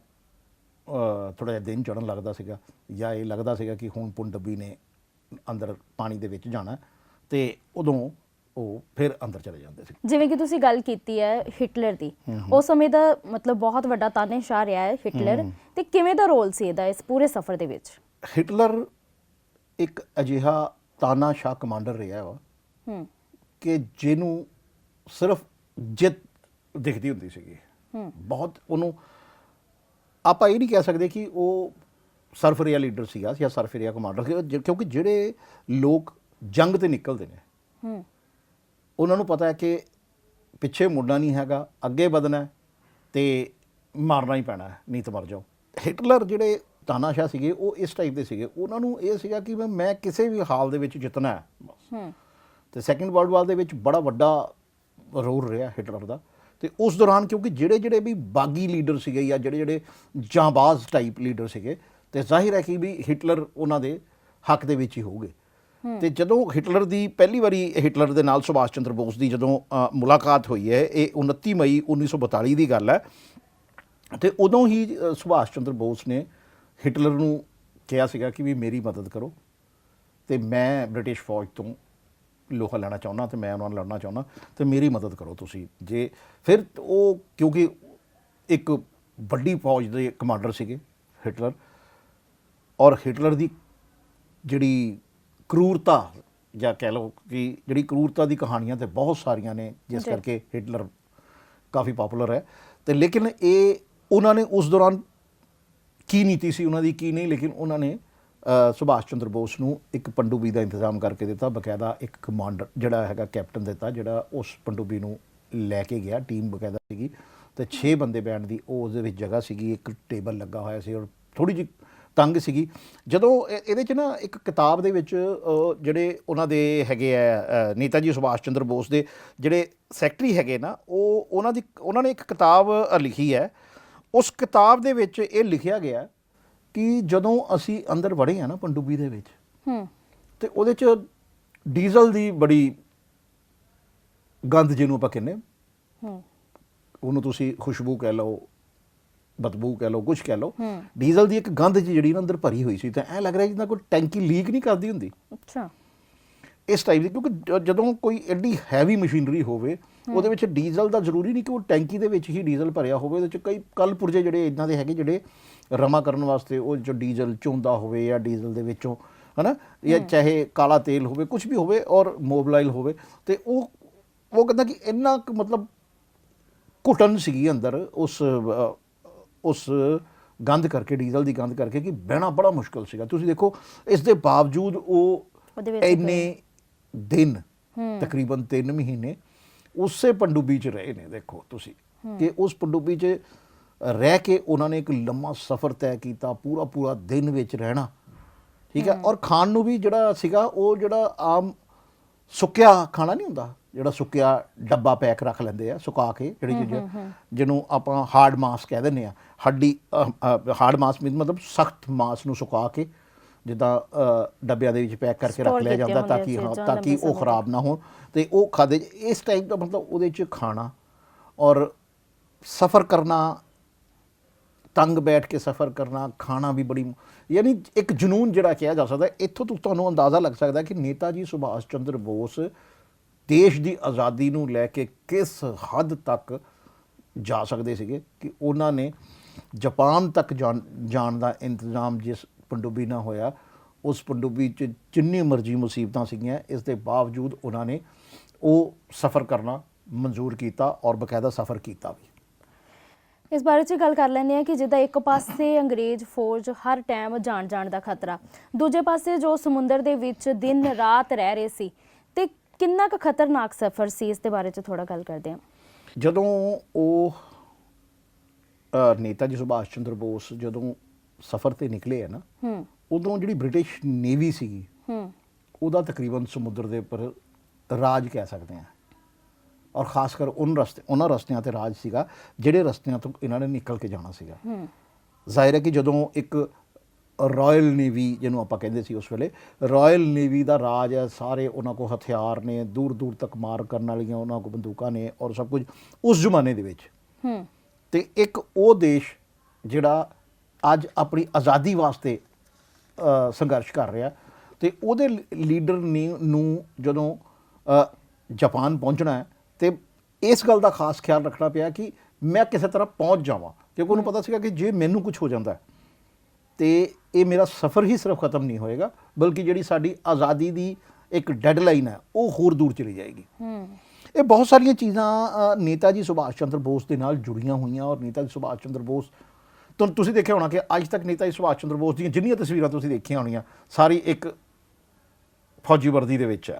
ਥੋੜ੍ਹਾ ਜਿਹਾ ਦਿਨ ਚੜ੍ਹਨ ਲੱਗਦਾ ਸੀਗਾ ਜਾਂ ਇਹ ਲੱਗਦਾ ਸੀਗਾ ਕਿ ਹੁਣ ਪਣਡੁੱਬੀ ਨੇ ਅੰਦਰ ਪਾਣੀ ਦੇ ਵਿੱਚ ਜਾਣਾ, ਅਤੇ ਉਦੋਂ ਉਹ ਫਿਰ ਅੰਦਰ ਚਲੇ ਜਾਂਦੇ ਸੀ। ਜਿਵੇਂ ਕਿ ਤੁਸੀਂ ਗੱਲ ਕੀਤੀ ਹੈ ਹਿਟਲਰ ਦੀ, ਉਸ ਸਮੇਂ ਦਾ ਮਤਲਬ ਬਹੁਤ ਵੱਡਾ ਤਾਨਾਸ਼ਾਹ ਰਿਹਾ ਹੈ ਹਿਟਲਰ, ਤੇ ਕਿਵੇਂ ਦਾ ਰੋਲ ਸੀ ਇਹਦਾ ਇਸ ਪੂਰੇ ਸਫ਼ਰ ਦੇ ਵਿੱਚ? ਹਿਟਲਰ ਇੱਕ ਅਜਿਹਾ ਤਾਨਾਸ਼ਾਹ ਕਮਾਂਡਰ ਰਿਹਾ ਵਾ ਕਿ ਜਿਹਨੂੰ ਸਿਰਫ ਜਿੱਤ ਦਿਖਦੀ ਹੁੰਦੀ ਸੀਗੀ। ਬਹੁਤ ਉਹਨੂੰ ਆਪਾਂ ਇਹ ਨਹੀਂ ਕਹਿ ਸਕਦੇ ਕਿ ਉਹ ਸਰਫਰਿਆ ਲੀਡਰ ਸੀਗਾ ਜਾਂ ਸਰਫਰਿਆ ਕਮਾਂਡਰ, ਕਿਉਂਕਿ ਜਿਹੜੇ ਲੋਕ ਜੰਗ 'ਤੇ ਨਿਕਲਦੇ ਨੇ ਉਹਨਾਂ ਨੂੰ ਪਤਾ ਹੈ ਕਿ ਪਿੱਛੇ ਮੁੜਨਾ ਨਹੀਂ ਹੈਗਾ, ਅੱਗੇ ਵਧਣਾ ਅਤੇ ਮਾਰਨਾ ਹੀ ਪੈਣਾ ਹੈ, ਨਹੀਂ ਤਾਂ ਮਰ ਜਾਓ। ਹਿਟਲਰ ਜਿਹੜੇ ਤਾਨਾਸ਼ਾਹ ਸੀਗੇ ਉਹ ਇਸ ਟਾਈਪ ਦੇ ਸੀਗੇ, ਉਹਨਾਂ ਨੂੰ ਇਹ ਸੀਗਾ ਕਿ ਮੈਂ ਕਿਸੇ ਵੀ ਹਾਲ ਦੇ ਵਿੱਚ ਜਿੱਤਣਾ ਹੈ ਬਸ। ਅਤੇ ਸੈਕਿੰਡ ਵਰਲਡ ਵਾਰ ਦੇ ਵਿੱਚ ਬੜਾ ਵੱਡਾ ਰੋਲ ਰਿਹਾ ਹਿਟਲਰ ਦਾ। ਅਤੇ ਉਸ ਦੌਰਾਨ ਕਿਉਂਕਿ ਜਿਹੜੇ ਵੀ ਬਾਗੀ ਲੀਡਰ ਸੀਗੇ ਜਾਂ ਜਿਹੜੇ ਜਾਂਬਾਜ਼ ਟਾਈਪ ਲੀਡਰ ਸੀਗੇ, ਅਤੇ ਜ਼ਾਹਿਰ ਹੈ ਕਿ ਵੀ ਹਿਟਲਰ ਉਹਨਾਂ ਦੇ ਹੱਕ ਦੇ ਵਿੱਚ ਹੀ ਹੋਊਗੇ। ਅਤੇ ਜਦੋਂ ਹਿਟਲਰ ਦੀ ਪਹਿਲੀ ਵਾਰੀ ਹਿਟਲਰ ਦੇ ਨਾਲ ਸੁਭਾਸ਼ ਚੰਦਰ ਬੋਸ ਦੀ ਜਦੋਂ ਮੁਲਾਕਾਤ ਹੋਈ ਹੈ, ਇਹ 29 ਮਈ 1942 ਦੀ ਗੱਲ ਹੈ, ਅਤੇ ਉਦੋਂ ਹੀ ਸੁਭਾਸ਼ ਚੰਦਰ ਬੋਸ ਨੇ ਹਿਟਲਰ ਨੂੰ ਕਿਹਾ ਸੀਗਾ ਕਿ ਵੀ ਮੇਰੀ ਮਦਦ ਕਰੋ, ਅਤੇ ਮੈਂ ਬ੍ਰਿਟਿਸ਼ ਫੌਜ ਤੋਂ ਲੋਹਾ ਲੈਣਾ ਚਾਹੁੰਦਾ, ਅਤੇ ਮੈਂ ਉਹਨਾਂ ਨਾਲ ਲੜਨਾ ਚਾਹੁੰਦਾ, ਅਤੇ ਮੇਰੀ ਮਦਦ ਕਰੋ ਤੁਸੀਂ। ਜੇ ਫਿਰ ਉਹ ਕਿਉਂਕਿ ਇੱਕ ਵੱਡੀ ਫੌਜ ਦੇ ਕਮਾਂਡਰ ਸੀਗੇ ਹਿਟਲਰ, ਔਰ ਹਿਟਲਰ ਦੀ ਜਿਹੜੀ ਕਰੂਰਤਾ ਜਾਂ ਕਹਿ ਲਓ ਕਿ ਜਿਹੜੀ ਕਰੂਰਤਾ ਦੀ ਕਹਾਣੀਆਂ ਤਾਂ ਬਹੁਤ ਸਾਰੀਆਂ ਨੇ, ਜਿਸ ਕਰਕੇ ਹਿਟਲਰ ਕਾਫੀ ਪੋਪੂਲਰ ਹੈ। ਅਤੇ ਲੇਕਿਨ ਇਹ ਉਹਨਾਂ ਨੇ ਉਸ ਦੌਰਾਨ ਕੀ ਨੀਤੀ ਸੀ ਉਹਨਾਂ ਦੀ ਕੀ ਨਹੀਂ, ਲੇਕਿਨ ਉਹਨਾਂ ਨੇ ਸੁਭਾਸ਼ ਚੰਦਰ ਬੋਸ ਨੂੰ ਇੱਕ ਪਣਡੁੱਬੀ ਦਾ ਇੰਤਜ਼ਾਮ ਕਰਕੇ ਦਿੱਤਾ, ਬਕਾਇਦਾ ਇੱਕ ਕਮਾਂਡਰ ਜਿਹੜਾ ਹੈਗਾ ਕੈਪਟਨ ਦਿੱਤਾ, ਜਿਹੜਾ ਉਸ ਪਣਡੁੱਬੀ ਨੂੰ ਲੈ ਕੇ ਗਿਆ। ਟੀਮ ਬਕਾਇਦਾ ਸੀਗੀ, ਅਤੇ 6 ਬੰਦੇ ਬੈਠਣ ਦੀ ਉਹ ਉਹਦੇ ਵਿੱਚ ਜਗ੍ਹਾ ਸੀਗੀ, ਇੱਕ ਟੇਬਲ ਲੱਗਾ ਹੋਇਆ ਸੀ, ਔਰ ਥੋੜ੍ਹੀ ਜਿਹੀ ਤੰਗ ਸੀਗੀ। ਜਦੋਂ ਇਹਦੇ 'ਚ ਨਾ ਇੱਕ ਕਿਤਾਬ ਦੇ ਵਿੱਚ ਜਿਹੜੇ ਉਹਨਾਂ ਦੇ ਹੈਗੇ ਆ ਨੇਤਾ ਜੀ ਸੁਭਾਸ਼ ਚੰਦਰ ਬੋਸ ਦੇ ਜਿਹੜੇ ਸੈਕਟਰੀ ਹੈਗੇ ਨਾ, ਉਹਨਾਂ ਨੇ ਇੱਕ ਕਿਤਾਬ ਲਿਖੀ ਹੈ। ਉਸ ਕਿਤਾਬ ਦੇ ਵਿੱਚ ਇਹ ਲਿਖਿਆ ਗਿਆ ਕਿ ਜਦੋਂ ਅਸੀਂ ਅੰਦਰ ਵੜੇ ਹਾਂ ਨਾ ਪਣਡੁੱਬੀ ਦੇ ਵਿੱਚ, ਅਤੇ ਉਹਦੇ 'ਚ ਡੀਜ਼ਲ ਦੀ ਬੜੀ ਗੰਧ ਜਿਹਨੂੰ ਆਪਾਂ ਕਹਿੰਦੇ ਉਹਨੂੰ ਤੁਸੀਂ ਖੁਸ਼ਬੂ ਕਹਿ ਲਓ, ਬਦਬੂ ਕਹਿ ਲਓ, ਕੁਝ ਕਹਿ ਲਓ, ਡੀਜ਼ਲ ਦੀ ਇੱਕ ਗੰਧ ਜਿਹੜੀ ਨਾ ਅੰਦਰ ਭਰੀ ਹੋਈ ਸੀ, ਤਾਂ ਐਂ ਲੱਗ ਰਿਹਾ ਜਿੱਦਾਂ ਕੋਈ ਟੈਂਕੀ ਲੀਕ ਨਹੀਂ ਕਰਦੀ ਹੁੰਦੀ। ਅੱਛਾ। ਇਸ ਟਾਈਪ ਦੀ, ਕਿਉਂਕਿ ਜਦੋਂ ਕੋਈ ਐਡੀ ਹੈਵੀ ਮਸ਼ੀਨਰੀ ਹੋਵੇ ਉਹਦੇ ਵਿੱਚ ਡੀਜ਼ਲ ਦਾ ਜ਼ਰੂਰੀ ਨਹੀਂ ਕਿ ਉਹ ਟੈਂਕੀ ਦੇ ਵਿੱਚ ਹੀ ਡੀਜ਼ਲ ਭਰਿਆ ਹੋਵੇ। ਉਹਦੇ 'ਚ ਕਈ ਕਲ ਪੁਰਜੇ ਜਿਹੜੇ ਇੱਦਾਂ ਦੇ ਹੈਗੇ ਜਿਹੜੇ ਰਮਾ ਕਰਨ ਵਾਸਤੇ ਉਹ 'ਚੋਂ ਡੀਜ਼ਲ ਚੋਂਦਾ ਹੋਵੇ, ਜਾਂ ਡੀਜ਼ਲ ਦੇ ਵਿੱਚੋਂ ਹੈ ਨਾ, ਜਾਂ ਚਾਹੇ ਕਾਲਾ ਤੇਲ ਹੋਵੇ, ਕੁਝ ਵੀ ਹੋਵੇ, ਔਰ ਮੋਬਲਾਈਲ ਹੋਵੇ, ਅਤੇ ਉਹ ਕਹਿੰਦਾ ਕਿ ਇੰਨਾ ਕੁ ਮਤਲਬ ਘੁਟਨ ਸੀਗੀ ਅੰਦਰ ਉਸ ਗੰਧ ਕਰਕੇ, ਡੀਜ਼ਲ ਦੀ ਗੰਧ ਕਰਕੇ, ਕਿ ਬਹਿਣਾ ਬੜਾ ਮੁਸ਼ਕਿਲ ਸੀਗਾ। ਤੁਸੀਂ ਦੇਖੋ ਇਸ ਦੇ ਬਾਵਜੂਦ ਉਹ ਇੰਨੇ ਦਿਨ, ਤਕਰੀਬਨ 3 ਮਹੀਨੇ ਉਸੇ ਪਣਡੁੱਬੀ 'ਚ ਰਹੇ ਨੇ। ਦੇਖੋ ਤੁਸੀਂ ਕਿ ਉਸ ਪਣਡੁੱਬੀ 'ਚ ਰਹਿ ਕੇ ਉਹਨਾਂ ਨੇ ਇੱਕ ਲੰਮਾ ਸਫ਼ਰ ਤੈਅ ਕੀਤਾ, ਪੂਰਾ ਦਿਨ ਵਿੱਚ ਰਹਿਣਾ, ਠੀਕ ਹੈ। ਔਰ ਖਾਣ ਨੂੰ ਵੀ ਜਿਹੜਾ ਸੀਗਾ, ਉਹ ਜਿਹੜਾ ਆਮ ਸੁੱਕਿਆ ਖਾਣਾ ਨਹੀਂ ਹੁੰਦਾ, ਜਿਹੜਾ ਸੁੱਕਿਆ ਡੱਬਾ ਪੈਕ ਰੱਖ ਲੈਂਦੇ ਆ ਸੁਕਾ ਕੇ, ਜਿਹੜੀ ਚੀਜ਼ਾਂ ਜਿਹਨੂੰ ਆਪਾਂ ਹਾਰਡ ਮਾਸ ਕਹਿ ਦਿੰਦੇ ਆ, ਹੱਡੀ ਹਾਰਡ ਮਾਸ ਮਤਲਬ ਸਖਤ ਮਾਸ ਨੂੰ ਸੁਕਾ ਕੇ ਜਿੱਦਾਂ ਡੱਬਿਆਂ ਦੇ ਵਿੱਚ ਪੈਕ ਕਰਕੇ ਰੱਖ ਲਿਆ ਜਾਂਦਾ, ਤਾਂ ਕਿ ਉਹ ਖਰਾਬ ਨਾ ਹੋਣ, ਅਤੇ ਉਹ ਖਾਦੇ। ਇਸ ਟਾਈਪ ਦਾ ਮਤਲਬ ਉਹਦੇ 'ਚ ਖਾਣਾ ਔਰ ਸਫ਼ਰ ਕਰਨਾ, ਤੰਗ ਬੈਠ ਕੇ ਸਫ਼ਰ ਕਰਨਾ, ਖਾਣਾ ਵੀ ਬੜੀ, ਯਾਨੀ ਇੱਕ ਜਨੂਨ ਜਿਹੜਾ ਕਿਹਾ ਜਾ ਸਕਦਾ। ਇੱਥੋਂ ਤੋਂ ਤੁਹਾਨੂੰ ਅੰਦਾਜ਼ਾ ਲੱਗ ਸਕਦਾ ਕਿ ਨੇਤਾ ਜੀ ਸੁਭਾਸ਼ ਚੰਦਰ ਬੋਸ ਦੇਸ਼ ਦੀ ਆਜ਼ਾਦੀ ਨੂੰ ਲੈ ਕੇ ਕਿਸ ਹੱਦ ਤੱਕ ਜਾ ਸਕਦੇ ਸੀਗੇ, ਕਿ ਉਹਨਾਂ ਨੇ ਜਾਪਾਨ ਤੱਕ ਜਾਣ ਦਾ ਇੰਤਜ਼ਾਮ ਜਿਸ ਪਣਡੁੱਬੀ ਨਾਲ ਹੋਇਆ, ਉਸ ਪਣਡੁੱਬੀ 'ਚ ਜਿੰਨੀ ਮਰਜ਼ੀ ਮੁਸੀਬਤਾਂ ਸੀਗੀਆਂ, ਇਸ ਦੇ ਬਾਵਜੂਦ ਉਹਨਾਂ ਨੇ ਉਹ ਸਫ਼ਰ ਕਰਨਾ ਮਨਜ਼ੂਰ ਕੀਤਾ, ਔਰ ਬਕਾਇਦਾ ਸਫ਼ਰ ਕੀਤਾ ਵੀ। ਇਸ ਬਾਰੇ 'ਚ ਗੱਲ ਕਰ ਲੈਂਦੇ ਹਾਂ ਕਿ ਜਿੱਦਾਂ ਇੱਕ ਪਾਸੇ ਅੰਗਰੇਜ਼ ਫੌਜ ਹਰ ਟਾਈਮ ਜਾਣ ਦਾ ਖਤਰਾ, ਦੂਜੇ ਪਾਸੇ ਜੋ ਸਮੁੰਦਰ ਦੇ ਵਿੱਚ ਦਿਨ ਰਾਤ ਰਹਿ ਰਹੇ ਸੀ, ਤੇ ਕਿੰਨਾ ਕੁ ਖਤਰਨਾਕ ਸਫ਼ਰ ਸੀ, ਇਸ ਦੇ ਬਾਰੇ 'ਚ ਥੋੜਾ ਗੱਲ ਕਰਦੇ ਹਾਂ। ਜਦੋਂ ਉਹ ਨੇਤਾ ਜੀ ਸੁਭਾਸ਼ ਚੰਦਰ ਬੋਸ ਜਦੋਂ ਸਫ਼ਰ 'ਤੇ ਨਿਕਲੇ ਆ ਨਾ, ਉਦੋਂ ਜਿਹੜੀ ਬ੍ਰਿਟਿਸ਼ ਨੇਵੀ ਸੀਗੀ, ਉਹਦਾ ਤਕਰੀਬਨ ਸਮੁੰਦਰ ਦੇ ਉੱਪਰ ਰਾਜ ਕਹਿ ਸਕਦੇ ਹਾਂ, ਔਰ ਖਾਸ ਕਰ ਉਹਨਾਂ ਰਸਤਿਆਂ 'ਤੇ ਰਾਜ ਸੀਗਾ ਜਿਹੜੇ ਰਸਤਿਆਂ ਤੋਂ ਇਹਨਾਂ ਨੇ ਨਿਕਲ ਕੇ ਜਾਣਾ ਸੀਗਾ। ਜ਼ਾਹਿਰ ਹੈ ਕਿ ਜਦੋਂ ਇੱਕ ਰਾਇਲ ਨੇਵੀ ਜਿਹਨੂੰ ਆਪਾਂ ਕਹਿੰਦੇ ਸੀ ਉਸ ਵੇਲੇ, ਰਾਇਲ ਨੇਵੀ ਦਾ ਰਾਜ ਹੈ, ਸਾਰੇ ਉਹਨਾਂ ਕੋਲ ਹਥਿਆਰ ਨੇ, ਦੂਰ ਤੱਕ ਮਾਰ ਕਰਨ ਵਾਲੀਆਂ ਉਹਨਾਂ ਕੋਲ ਬੰਦੂਕਾਂ ਨੇ, ਔਰ ਸਭ ਕੁਝ ਉਸ ਜ਼ਮਾਨੇ ਦੇ ਵਿੱਚ। ਅਤੇ ਇੱਕ ਉਹ ਦੇਸ਼ ਜਿਹੜਾ ਅੱਜ ਆਪਣੀ ਆਜ਼ਾਦੀ ਵਾਸਤੇ ਸੰਘਰਸ਼ ਕਰ ਰਿਹਾ, ਅਤੇ ਉਹਦੇ ਲੀਡਰ ਨੂੰ ਜਦੋਂ ਜਾਪਾਨ ਪਹੁੰਚਣਾ ਹੈ, ਅਤੇ ਇਸ ਗੱਲ ਦਾ ਖਾਸ ਖਿਆਲ ਰੱਖਣਾ ਪਿਆ ਕਿ ਮੈਂ ਕਿਸੇ ਤਰ੍ਹਾਂ ਪਹੁੰਚ ਜਾਵਾਂ, ਕਿਉਂਕਿ ਉਹਨੂੰ ਪਤਾ ਸੀਗਾ ਕਿ ਜੇ ਮੈਨੂੰ ਕੁਝ ਹੋ ਜਾਂਦਾ ਤੇ ਇਹ ਮੇਰਾ ਸਫ਼ਰ ਹੀ ਸਿਰਫ ਖਤਮ ਨਹੀਂ ਹੋਏਗਾ, ਬਲਕਿ ਜਿਹੜੀ ਸਾਡੀ ਆਜ਼ਾਦੀ ਦੀ ਇੱਕ ਡੈਡਲਾਈਨ ਹੈ ਉਹ ਹੋਰ ਦੂਰ ਚਲੀ ਜਾਏਗੀ। ਇਹ ਬਹੁਤ ਸਾਰੀਆਂ ਚੀਜ਼ਾਂ ਨੇਤਾ ਜੀ ਸੁਭਾਸ਼ ਚੰਦਰ ਬੋਸ ਦੇ ਨਾਲ ਜੁੜੀਆਂ ਹੋਈਆਂ, ਔਰ ਨੇਤਾ ਜੀ ਸੁਭਾਸ਼ ਚੰਦਰ ਬੋਸ ਤੁਸੀਂ ਦੇਖਿਆ ਹੋਣਾ ਕਿ ਅੱਜ ਤੱਕ ਨੇਤਾ ਜੀ ਸੁਭਾਸ਼ ਚੰਦਰ ਬੋਸ ਦੀਆਂ ਜਿੰਨੀਆਂ ਤਸਵੀਰਾਂ ਤੁਸੀਂ ਦੇਖੀਆਂ ਹੋਣੀਆਂ, ਸਾਰੀ ਇੱਕ ਫੌਜੀ ਵਰਦੀ ਦੇ ਵਿੱਚ ਆ,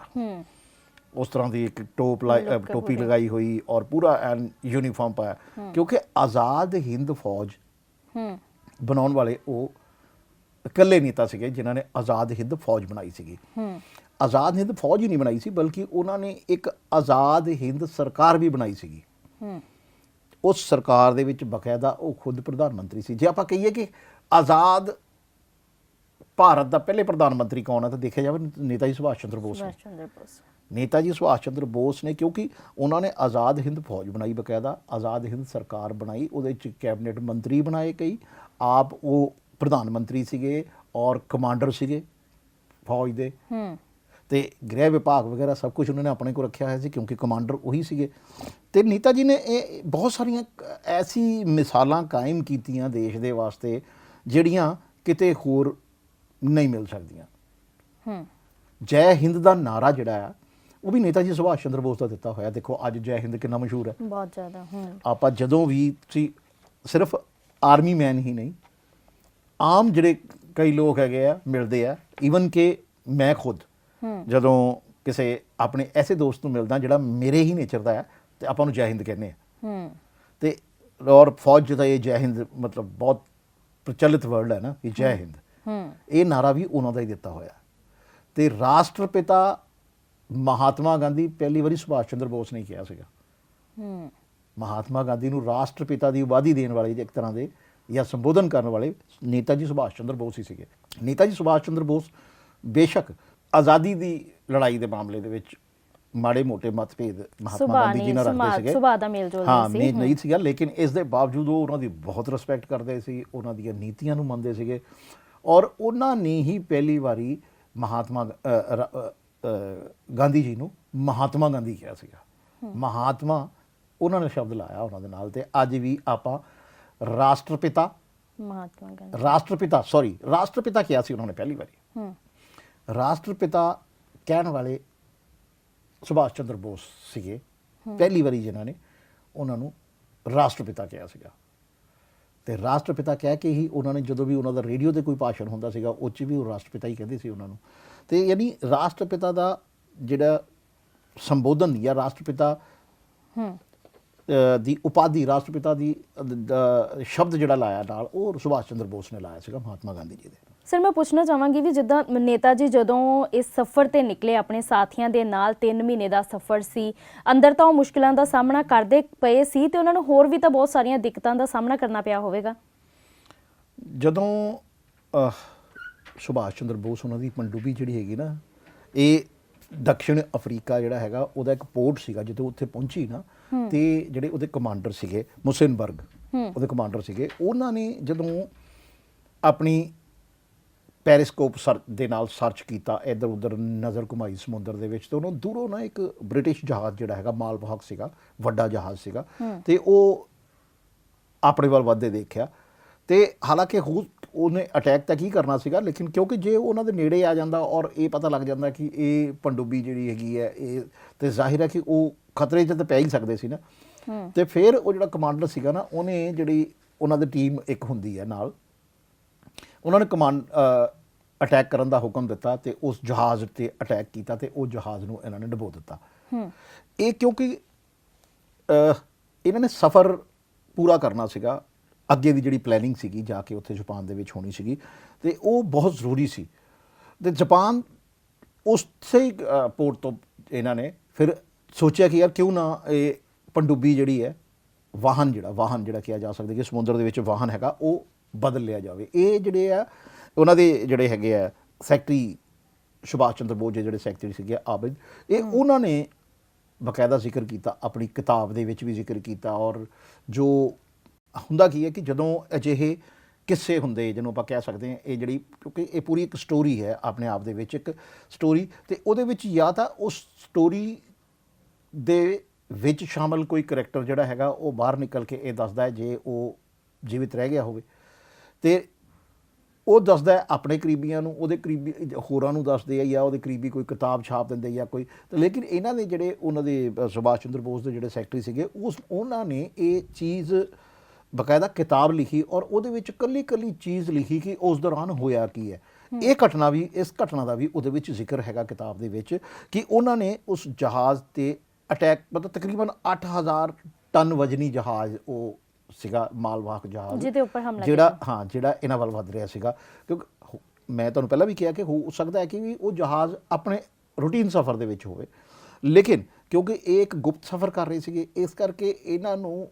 ਉਸ ਤਰ੍ਹਾਂ ਦੀ ਇੱਕ ਟੋਪੀ ਲਗਾਈ ਹੋਈ, ਔਰ ਪੂਰਾ ਐਨ ਯੂਨੀਫਾਰਮ ਪਾਇਆ, ਕਿਉਂਕਿ ਆਜ਼ਾਦ ਹਿੰਦ ਫੌਜ ਬਣਾਉਣ ਵਾਲੇ ਉਹ ਇਕੱਲੇ ਨੇਤਾ ਸੀਗੇ ਜਿਨ੍ਹਾਂ ਨੇ ਆਜ਼ਾਦ ਹਿੰਦ ਫੌਜ ਬਣਾਈ ਸੀਗੀ। ਆਜ਼ਾਦ ਹਿੰਦ ਫੌਜ ਹੀ ਨਹੀਂ ਬਣਾਈ ਸੀ, ਬਲਕਿ ਉਹਨਾਂ ਨੇ ਇੱਕ ਆਜ਼ਾਦ ਹਿੰਦ ਸਰਕਾਰ ਵੀ ਬਣਾਈ ਸੀਗੀ। ਉਸ ਸਰਕਾਰ ਦੇ ਵਿੱਚ ਬਕਾਇਦਾ ਉਹ ਖੁਦ ਪ੍ਰਧਾਨ ਮੰਤਰੀ ਸੀ। ਜੇ ਆਪਾਂ ਕਹੀਏ ਕਿ ਆਜ਼ਾਦ ਭਾਰਤ ਦਾ ਪਹਿਲੇ ਪ੍ਰਧਾਨ ਮੰਤਰੀ ਕੌਣ ਹੈ, ਤਾਂ ਦੇਖਿਆ ਜਾਵੇ ਨੇਤਾ ਜੀ ਸੁਭਾਸ਼ ਚੰਦਰ ਬੋਸ ਨੇ। ਨੇਤਾ ਜੀ ਸੁਭਾਸ਼ ਚੰਦਰ ਬੋਸ ਨੇ, ਕਿਉਂਕਿ ਉਹਨਾਂ ਨੇ ਆਜ਼ਾਦ ਹਿੰਦ ਫੌਜ ਬਣਾਈ, ਬਕਾਇਦਾ ਆਜ਼ਾਦ ਹਿੰਦ ਸਰਕਾਰ ਬਣਾਈ, ਉਹਦੇ 'ਚ ਕੈਬਨਿਟ ਮੰਤਰੀ ਬਣਾਏ ਕਈ, ਆਪ ਉਹ ਪ੍ਰਧਾਨ ਮੰਤਰੀ ਸੀਗੇ ਔਰ ਕਮਾਂਡਰ ਸੀਗੇ ਫੌਜ ਦੇ, ਤੇ ਗ੍ਰਹਿ ਵਿਭਾਗ ਵਗੈਰਾ ਸਭ ਕੁਝ ਉਹਨਾਂ ਨੇ ਆਪਣੇ ਕੋਲ ਰੱਖਿਆ ਹੋਇਆ ਸੀ, ਕਿਉਂਕਿ ਕਮਾਂਡਰ ਉਹੀ ਸੀਗੇ। ਤੇ ਨੇਤਾ ਜੀ ਨੇ ਇਹ ਬਹੁਤ ਸਾਰੀਆਂ ਐਸੀ ਮਿਸਾਲਾਂ ਕਾਇਮ ਕੀਤੀਆਂ ਦੇਸ਼ ਦੇ ਵਾਸਤੇ ਜਿਹੜੀਆਂ ਕਿਤੇ ਹੋਰ ਨਹੀਂ ਮਿਲ ਸਕਦੀਆਂ। ਜੈ ਹਿੰਦ ਦਾ ਨਾਰਾ ਜਿਹੜਾ ਆ ਉਹ ਵੀ ਨੇਤਾ ਜੀ ਸੁਭਾਸ਼ ਚੰਦਰ ਬੋਸ ਦਾ ਦਿੱਤਾ ਹੋਇਆ। ਦੇਖੋ ਅੱਜ ਜੈ ਹਿੰਦ ਕਿੰਨਾ ਮਸ਼ਹੂਰ ਹੈ, ਬਹੁਤ ਜ਼ਿਆਦਾ। ਆਪਾਂ ਜਦੋਂ ਵੀ ਤੁਸੀਂ ਸਿਰਫ ਆਰਮੀ ਮੈਨ ਹੀ ਨਹੀਂ, ਆਮ ਜਿਹੜੇ ਕਈ ਲੋਕ ਹੈਗੇ ਆ ਮਿਲਦੇ ਆ, ਈਵਨ ਕਿ ਮੈਂ ਖੁਦ ਜਦੋਂ ਕਿਸੇ ਆਪਣੇ ਐਸੇ ਦੋਸਤ ਨੂੰ ਮਿਲਦਾ ਜਿਹੜਾ ਮੇਰੇ ਹੀ ਨੇਚਰ ਦਾ ਹੈ, ਤੇ ਆਪਾਂ ਨੂੰ ਜੈ ਹਿੰਦ ਕਹਿੰਦੇ ਆ। ਤੇ ਔਰ ਫੌਜ ਦਾ ਇਹ ਜੈ ਹਿੰਦ ਮਤਲਬ ਬਹੁਤ ਪ੍ਰਚਲਿਤ ਵਰਡ ਹੈ ਨਾ, ਕਿ ਜੈ ਹਿੰਦ, ਇਹ ਨਾਰਾ ਵੀ ਉਹਨਾਂ ਦਾ ਹੀ ਦਿੱਤਾ ਹੋਇਆ। ਤੇ ਰਾਸ਼ਟਰਪਿਤਾ ਮਹਾਤਮਾ ਗਾਂਧੀ ਪਹਿਲੀ ਵਾਰੀ ਸੁਭਾਸ਼ ਚੰਦਰ ਬੋਸ ਨੇ ਕਿਹਾ ਸੀਗਾ। ਮਹਾਤਮਾ ਗਾਂਧੀ ਨੂੰ ਰਾਸ਼ਟਰਪਿਤਾ ਦੀ ਉਪਾਧੀ ਦੇਣ ਵਾਲੇ ਇੱਕ ਤਰ੍ਹਾਂ ਦੇ ਜਾਂ ਸੰਬੋਧਨ ਕਰਨ ਵਾਲੇ ਨੇਤਾ ਜੀ ਸੁਭਾਸ਼ ਚੰਦਰ ਬੋਸ ਹੀ ਸੀਗੇ। ਨੇਤਾ ਜੀ ਸੁਭਾਸ਼ ਚੰਦਰ ਬੋਸ ਬੇਸ਼ੱਕ ਆਜ਼ਾਦੀ ਦੀ ਲੜਾਈ ਦੇ ਮਾਮਲੇ ਦੇ ਵਿੱਚ ਮਾੜੇ ਮੋਟੇ ਮਤਭੇਦ ਮਹਾਤਮਾ ਸੁਭਾਅ ਗਾਂਧੀ ਜੀ ਨਹੀਂ ਨਾਲ ਰੱਖਦੇ ਸੀਗੇ। ਸੁਭਾਅ ਦਾ ਮੇਲ ਜੋਲ ਹਾਂ ਨਹੀਂ ਮੇਲ ਸੀ। ਨਹੀਂ ਸੀਗਾ, ਲੇਕਿਨ ਇਸ ਦੇ ਬਾਵਜੂਦ ਉਹ ਉਹਨਾਂ ਦੀ ਬਹੁਤ ਰਿਸਪੈਕਟ ਕਰਦੇ ਸੀ, ਉਹਨਾਂ ਦੀਆਂ ਨੀਤੀਆਂ ਨੂੰ ਮੰਨਦੇ ਸੀਗੇ ਔਰ ਉਹਨਾਂ ਨੇ ਹੀ ਪਹਿਲੀ ਵਾਰੀ ਮਹਾਤਮਾ ਗਾਂਧੀ ਜੀ ਨੂੰ ਮਹਾਤਮਾ ਗਾਂਧੀ ਕਿਹਾ ਸੀਗਾ। ਮਹਾਤਮਾ ਉਹਨਾਂ ਨੇ ਸ਼ਬਦ ਲਾਇਆ ਉਹਨਾਂ ਦੇ ਨਾਲ, ਤੇ ਅੱਜ ਵੀ ਆਪਾਂ ਰਾਸ਼ਟਰਪਿਤਾ ਰਾਸ਼ਟਰਪਿਤਾ ਕਿਹਾ ਸੀ ਉਹਨਾਂ ਨੇ ਪਹਿਲੀ ਵਾਰੀ। ਰਾਸ਼ਟਰਪਿਤਾ ਕਹਿਣ ਵਾਲੇ ਸੁਭਾਸ਼ ਚੰਦਰ ਬੋਸ ਸੀਗੇ ਪਹਿਲੀ ਵਾਰੀ ਜਿਨ੍ਹਾਂ ਨੇ ਉਹਨਾਂ ਨੂੰ ਰਾਸ਼ਟਰਪਿਤਾ ਕਿਹਾ ਸੀਗਾ। ਤੇ ਰਾਸ਼ਟਰਪਿਤਾ ਕਹਿ ਕੇ ਹੀ ਉਹਨਾਂ ਨੇ ਜਦੋਂ ਵੀ ਉਹਨਾਂ ਦਾ ਰੇਡੀਓ ਤੇ ਕੋਈ ਭਾਸ਼ਣ ਹੁੰਦਾ ਸੀਗਾ ਉਹ 'ਚ ਵੀ ਉਹ ਰਾਸ਼ਟਰਪਿਤਾ ਹੀ ਕਹਿੰਦੇ ਸੀ ਉਹਨਾਂ ਨੂੰ। ਤੇ ਯਾਨੀ ਰਾਸ਼ਟਰਪਿਤਾ ਦਾ ਜਿਹੜਾ ਸੰਬੋਧਨ ਜਾਂ ਰਾਸ਼ਟਰਪਿਤਾ ਦੀ ਉਪਾਧੀ, ਰਾਸ਼ਟਰਪਿਤਾ ਦੀ ਸ਼ਬਦ ਜਿਹੜਾ ਲਾਇਆ ਨਾਲ, ਉਹ ਸੁਭਾਸ਼ ਚੰਦਰ ਬੋਸ ਨੇ ਲਾਇਆ ਸੀਗਾ ਮਹਾਤਮਾ ਗਾਂਧੀ ਜੀ ਦੇ। ਸਰ ਮੈਂ ਪੁੱਛਣਾ ਚਾਹਾਂਗੀ ਵੀ ਜਿੱਦਾਂ ਨੇਤਾ ਜੀ ਜਦੋਂ ਇਸ ਸਫ਼ਰ ਤੇ ਨਿਕਲੇ ਆਪਣੇ ਸਾਥੀਆਂ ਦੇ ਨਾਲ, 3 ਮਹੀਨੇ ਦਾ ਸਫ਼ਰ ਸੀ, ਅੰਦਰ ਤਾਂ ਉਹ ਮੁਸ਼ਕਿਲਾਂ ਦਾ ਸਾਹਮਣਾ ਕਰਦੇ ਪਏ ਸੀ ਤੇ ਉਹਨਾਂ ਨੂੰ ਹੋਰ ਵੀ ਤਾਂ ਬਹੁਤ ਸਾਰੀਆਂ ਦਿੱਕਤਾਂ ਦਾ ਸਾਹਮਣਾ ਕਰਨਾ ਪਿਆ ਹੋਵੇਗਾ। ਜਦੋਂ ਸੁਭਾਸ਼ ਚੰਦਰ ਬੋਸ ਉਹਨਾਂ ਦੀ ਪਣਡੁੱਬੀ ਜਿਹੜੀ ਹੈਗੀ ਨਾ, ਇਹ ਦਕਸ਼ਿਣ ਅਫਰੀਕਾ ਜਿਹੜਾ ਹੈਗਾ ਉਹਦਾ ਇੱਕ ਪੋਰਟ ਸੀਗਾ, ਜਦੋਂ ਉੱਥੇ ਪਹੁੰਚੀ ਨਾ ਤੇ ਜਿਹੜੇ ਉਹਦੇ ਕਮਾਂਡਰ ਸੀਗੇ ਮੁਸੇਨਬਰਗ, ਉਹਦੇ ਕਮਾਂਡਰ ਸੀਗੇ, ਉਹਨਾਂ ਨੇ ਜਦੋਂ ਆਪਣੀ ਪੈਰੀਸਕੋਪ ਦੇ ਨਾਲ ਸਰਚ ਕੀਤਾ, ਇੱਧਰ ਉੱਧਰ ਨਜ਼ਰ ਘੁਮਾਈ ਸਮੁੰਦਰ ਦੇ ਵਿੱਚ, ਤੇ ਉਹਨੂੰ ਦੂਰੋਂ ਨਾ ਇੱਕ ਬ੍ਰਿਟਿਸ਼ ਜਹਾਜ਼ ਜਿਹੜਾ ਹੈਗਾ ਮਾਲਵਾਹਕ ਸੀਗਾ, ਵੱਡਾ ਜਹਾਜ਼ ਸੀਗਾ, ਤੇ ਉਹ ਆਪਣੇ ਵੱਲ ਵੱਧਦੇ ਦੇਖਿਆ। ਤੇ ਹਾਲਾਂਕਿ ਉਹਨੇ ਅਟੈਕ ਤਾਂ ਕੀ ਕਰਨਾ ਸੀਗਾ, ਲੇਕਿਨ ਕਿਉਂਕਿ ਜੇ ਉਹਨਾਂ ਦੇ ਨੇੜੇ ਆ ਜਾਂਦਾ ਔਰ ਇਹ ਪਤਾ ਲੱਗ ਜਾਂਦਾ ਕਿ ਇਹ ਪਣਡੁੱਬੀ ਜਿਹੜੀ ਹੈਗੀ ਹੈ ਇਹ, ਤੇ ਜ਼ਾਹਿਰ ਹੈ ਕਿ ਉਹ ਖਤਰੇ 'ਚ ਤਾਂ ਪੈ ਹੀ ਸਕਦੇ ਸੀ ਨਾ। ਤੇ ਫਿਰ ਉਹ ਜਿਹੜਾ ਕਮਾਂਡਰ ਸੀਗਾ ਨਾ, ਉਹਨੇ ਜਿਹੜੀ ਉਹਨਾਂ ਦੀ ਟੀਮ ਇੱਕ ਹੁੰਦੀ ਹੈ ਨਾਲ, ਉਹਨਾਂ ਨੇ ਅਟੈਕ ਕਰਨ ਦਾ ਹੁਕਮ ਦਿੱਤਾ ਤੇ ਉਸ ਜਹਾਜ਼ ਤੇ ਅਟੈਕ ਕੀਤਾ ਤੇ ਉਹ ਜਹਾਜ਼ ਨੂੰ ਇਹਨਾਂ ਨੇ ਡੁਬੋ ਦਿੱਤਾ। ਇਹ ਕਿਉਂਕਿ ਇਹਨਾਂ ਨੇ ਸਫ਼ਰ ਪੂਰਾ ਕਰਨਾ ਸੀਗਾ, ਅੱਗੇ ਦੀ ਜਿਹੜੀ ਪਲੈਨਿੰਗ ਸੀਗੀ ਜਾ ਕੇ ਉੱਥੇ ਜਾਪਾਨ ਦੇ ਵਿੱਚ ਹੋਣੀ ਸੀਗੀ, ਤੇ ਉਹ ਬਹੁਤ ਜ਼ਰੂਰੀ ਸੀ। ਤੇ ਜਾਪਾਨ ਉਸੇ ਪੋਰਟ ਤੋਂ ਇਹਨਾਂ ਨੇ ਫਿਰ ਸੋਚਿਆ ਕਿ ਯਾਰ ਕਿਉਂ ਨਾ ਇਹ ਪਣਡੁੱਬੀ ਜਿਹੜੀ ਹੈ, ਵਾਹਨ ਜਿਹੜਾ ਕਿਹਾ ਜਾ ਸਕਦਾ ਕਿ ਸਮੁੰਦਰ ਦੇ ਵਿੱਚ ਵਾਹਨ ਹੈਗਾ, ਉਹ ਬਦਲ ਲਿਆ ਜਾਵੇ। ਇਹ ਜਿਹੜੇ ਆ ਉਹਨਾਂ ਦੇ ਜਿਹੜੇ ਹੈਗੇ ਆ ਸੈਕਟਰੀ ਸੁਭਾਸ਼ ਚੰਦਰ ਬੋਸ ਜਿਹੜੇ ਸੈਕਟਰੀ ਸੀਗੇ ਆਬਿਦ, ਇਹ ਉਹਨਾਂ ਨੇ ਬਕਾਇਦਾ ਜ਼ਿਕਰ ਕੀਤਾ, ਆਪਣੀ ਕਿਤਾਬ ਦੇ ਵਿੱਚ ਵੀ ਜ਼ਿਕਰ ਕੀਤਾ। ਔਰ ਜੋ ਹੁੰਦਾ ਕੀ ਹੈ ਕਿ ਜਦੋਂ ਅਜਿਹੇ ਕਿੱਸੇ ਹੁੰਦੇ, ਜਿਹਨੂੰ ਆਪਾਂ ਕਹਿ ਸਕਦੇ ਹਾਂ, ਇਹ ਜਿਹੜੀ, ਕਿਉਂਕਿ ਇਹ ਪੂਰੀ ਇੱਕ ਸਟੋਰੀ ਹੈ ਆਪਣੇ ਆਪ ਦੇ ਵਿੱਚ, ਇੱਕ ਸਟੋਰੀ, ਤੇ ਉਹਦੇ ਵਿੱਚ ਜਾਂ ਤਾਂ ਉਸ ਸਟੋਰੀ ਦੇ ਵਿੱਚ ਸ਼ਾਮਲ ਕੋਈ ਕਰੈਕਟਰ ਜਿਹੜਾ ਹੈਗਾ ਉਹ ਬਾਹਰ ਨਿਕਲ ਕੇ ਇਹ ਦੱਸਦਾ ਹੈ, ਜੇ ਉਹ ਜੀਵਿਤ ਰਹਿ ਗਿਆ ਹੋਵੇ ਤੇ ਉਹ ਦੱਸਦਾ ਹੈ ਆਪਣੇ ਕਰੀਬੀਆਂ ਨੂੰ, ਉਹਦੇ ਕਰੀਬੀ ਹੋਰਾਂ ਨੂੰ ਦੱਸਦੇ ਆ, ਜਾਂ ਉਹਦੇ ਕਰੀਬੀ ਕੋਈ ਕਿਤਾਬ ਛਾਪ ਦਿੰਦੇ ਜਾਂ ਕੋਈ। ਲੇਕਿਨ ਇਹਨਾਂ ਦੇ ਜਿਹੜੇ ਉਹਨਾਂ ਦੇ ਸੁਭਾਸ਼ ਚੰਦਰ ਬੋਸ ਦੇ ਜਿਹੜੇ ਸੈਕਟਰੀ ਸੀਗੇ, ਉਹਨਾਂ ਨੇ ਇਹ ਚੀਜ਼ ਬਕਾਇਦਾ ਕਿਤਾਬ ਲਿਖੀ ਔਰ ਉਹਦੇ ਵਿੱਚ ਕੱਲੀ ਚੀਜ਼ ਲਿਖੀ ਕਿ ਉਸ ਦੌਰਾਨ ਹੋਇਆ ਕੀ ਹੈ। ਇਹ ਘਟਨਾ ਵੀ, ਇਸ ਘਟਨਾ ਦਾ ਵੀ ਉਹਦੇ ਵਿੱਚ ਜ਼ਿਕਰ ਹੈਗਾ ਕਿਤਾਬ ਦੇ ਵਿੱਚ, ਕਿ ਉਹਨਾਂ ਨੇ ਉਸ ਜਹਾਜ਼ ਤੇ ਅਟੈਕ, ਮਤਲਬ ਤਕਰੀਬਨ 8000 ਟਨ ਵਜਨੀ ਜਹਾਜ਼ ਉਹ ਸੀਗਾ, ਮਾਲਵਾਹਕ ਜਹਾਜ਼, ਜਿਹਦੇ ਉੱਪਰ ਹਮਲਾ ਜਿਹੜਾ ਇਹਨਾਂ ਵੱਲ ਵੱਧ ਰਿਹਾ ਸੀਗਾ। ਕਿਉਂਕਿ ਮੈਂ ਤੁਹਾਨੂੰ ਪਹਿਲਾਂ ਵੀ ਕਿਹਾ ਕਿ ਹੋ ਸਕਦਾ ਹੈ ਕਿ ਵੀ ਉਹ ਜਹਾਜ਼ ਆਪਣੇ ਰੂਟੀਨ ਸਫ਼ਰ ਦੇ ਵਿੱਚ ਹੋਵੇ, ਲੇਕਿਨ ਕਿਉਂਕਿ ਇਹ ਇੱਕ ਗੁਪਤ ਸਫ਼ਰ ਕਰ ਰਹੇ ਸੀਗੇ, ਇਸ ਕਰਕੇ ਇਹਨਾਂ ਨੂੰ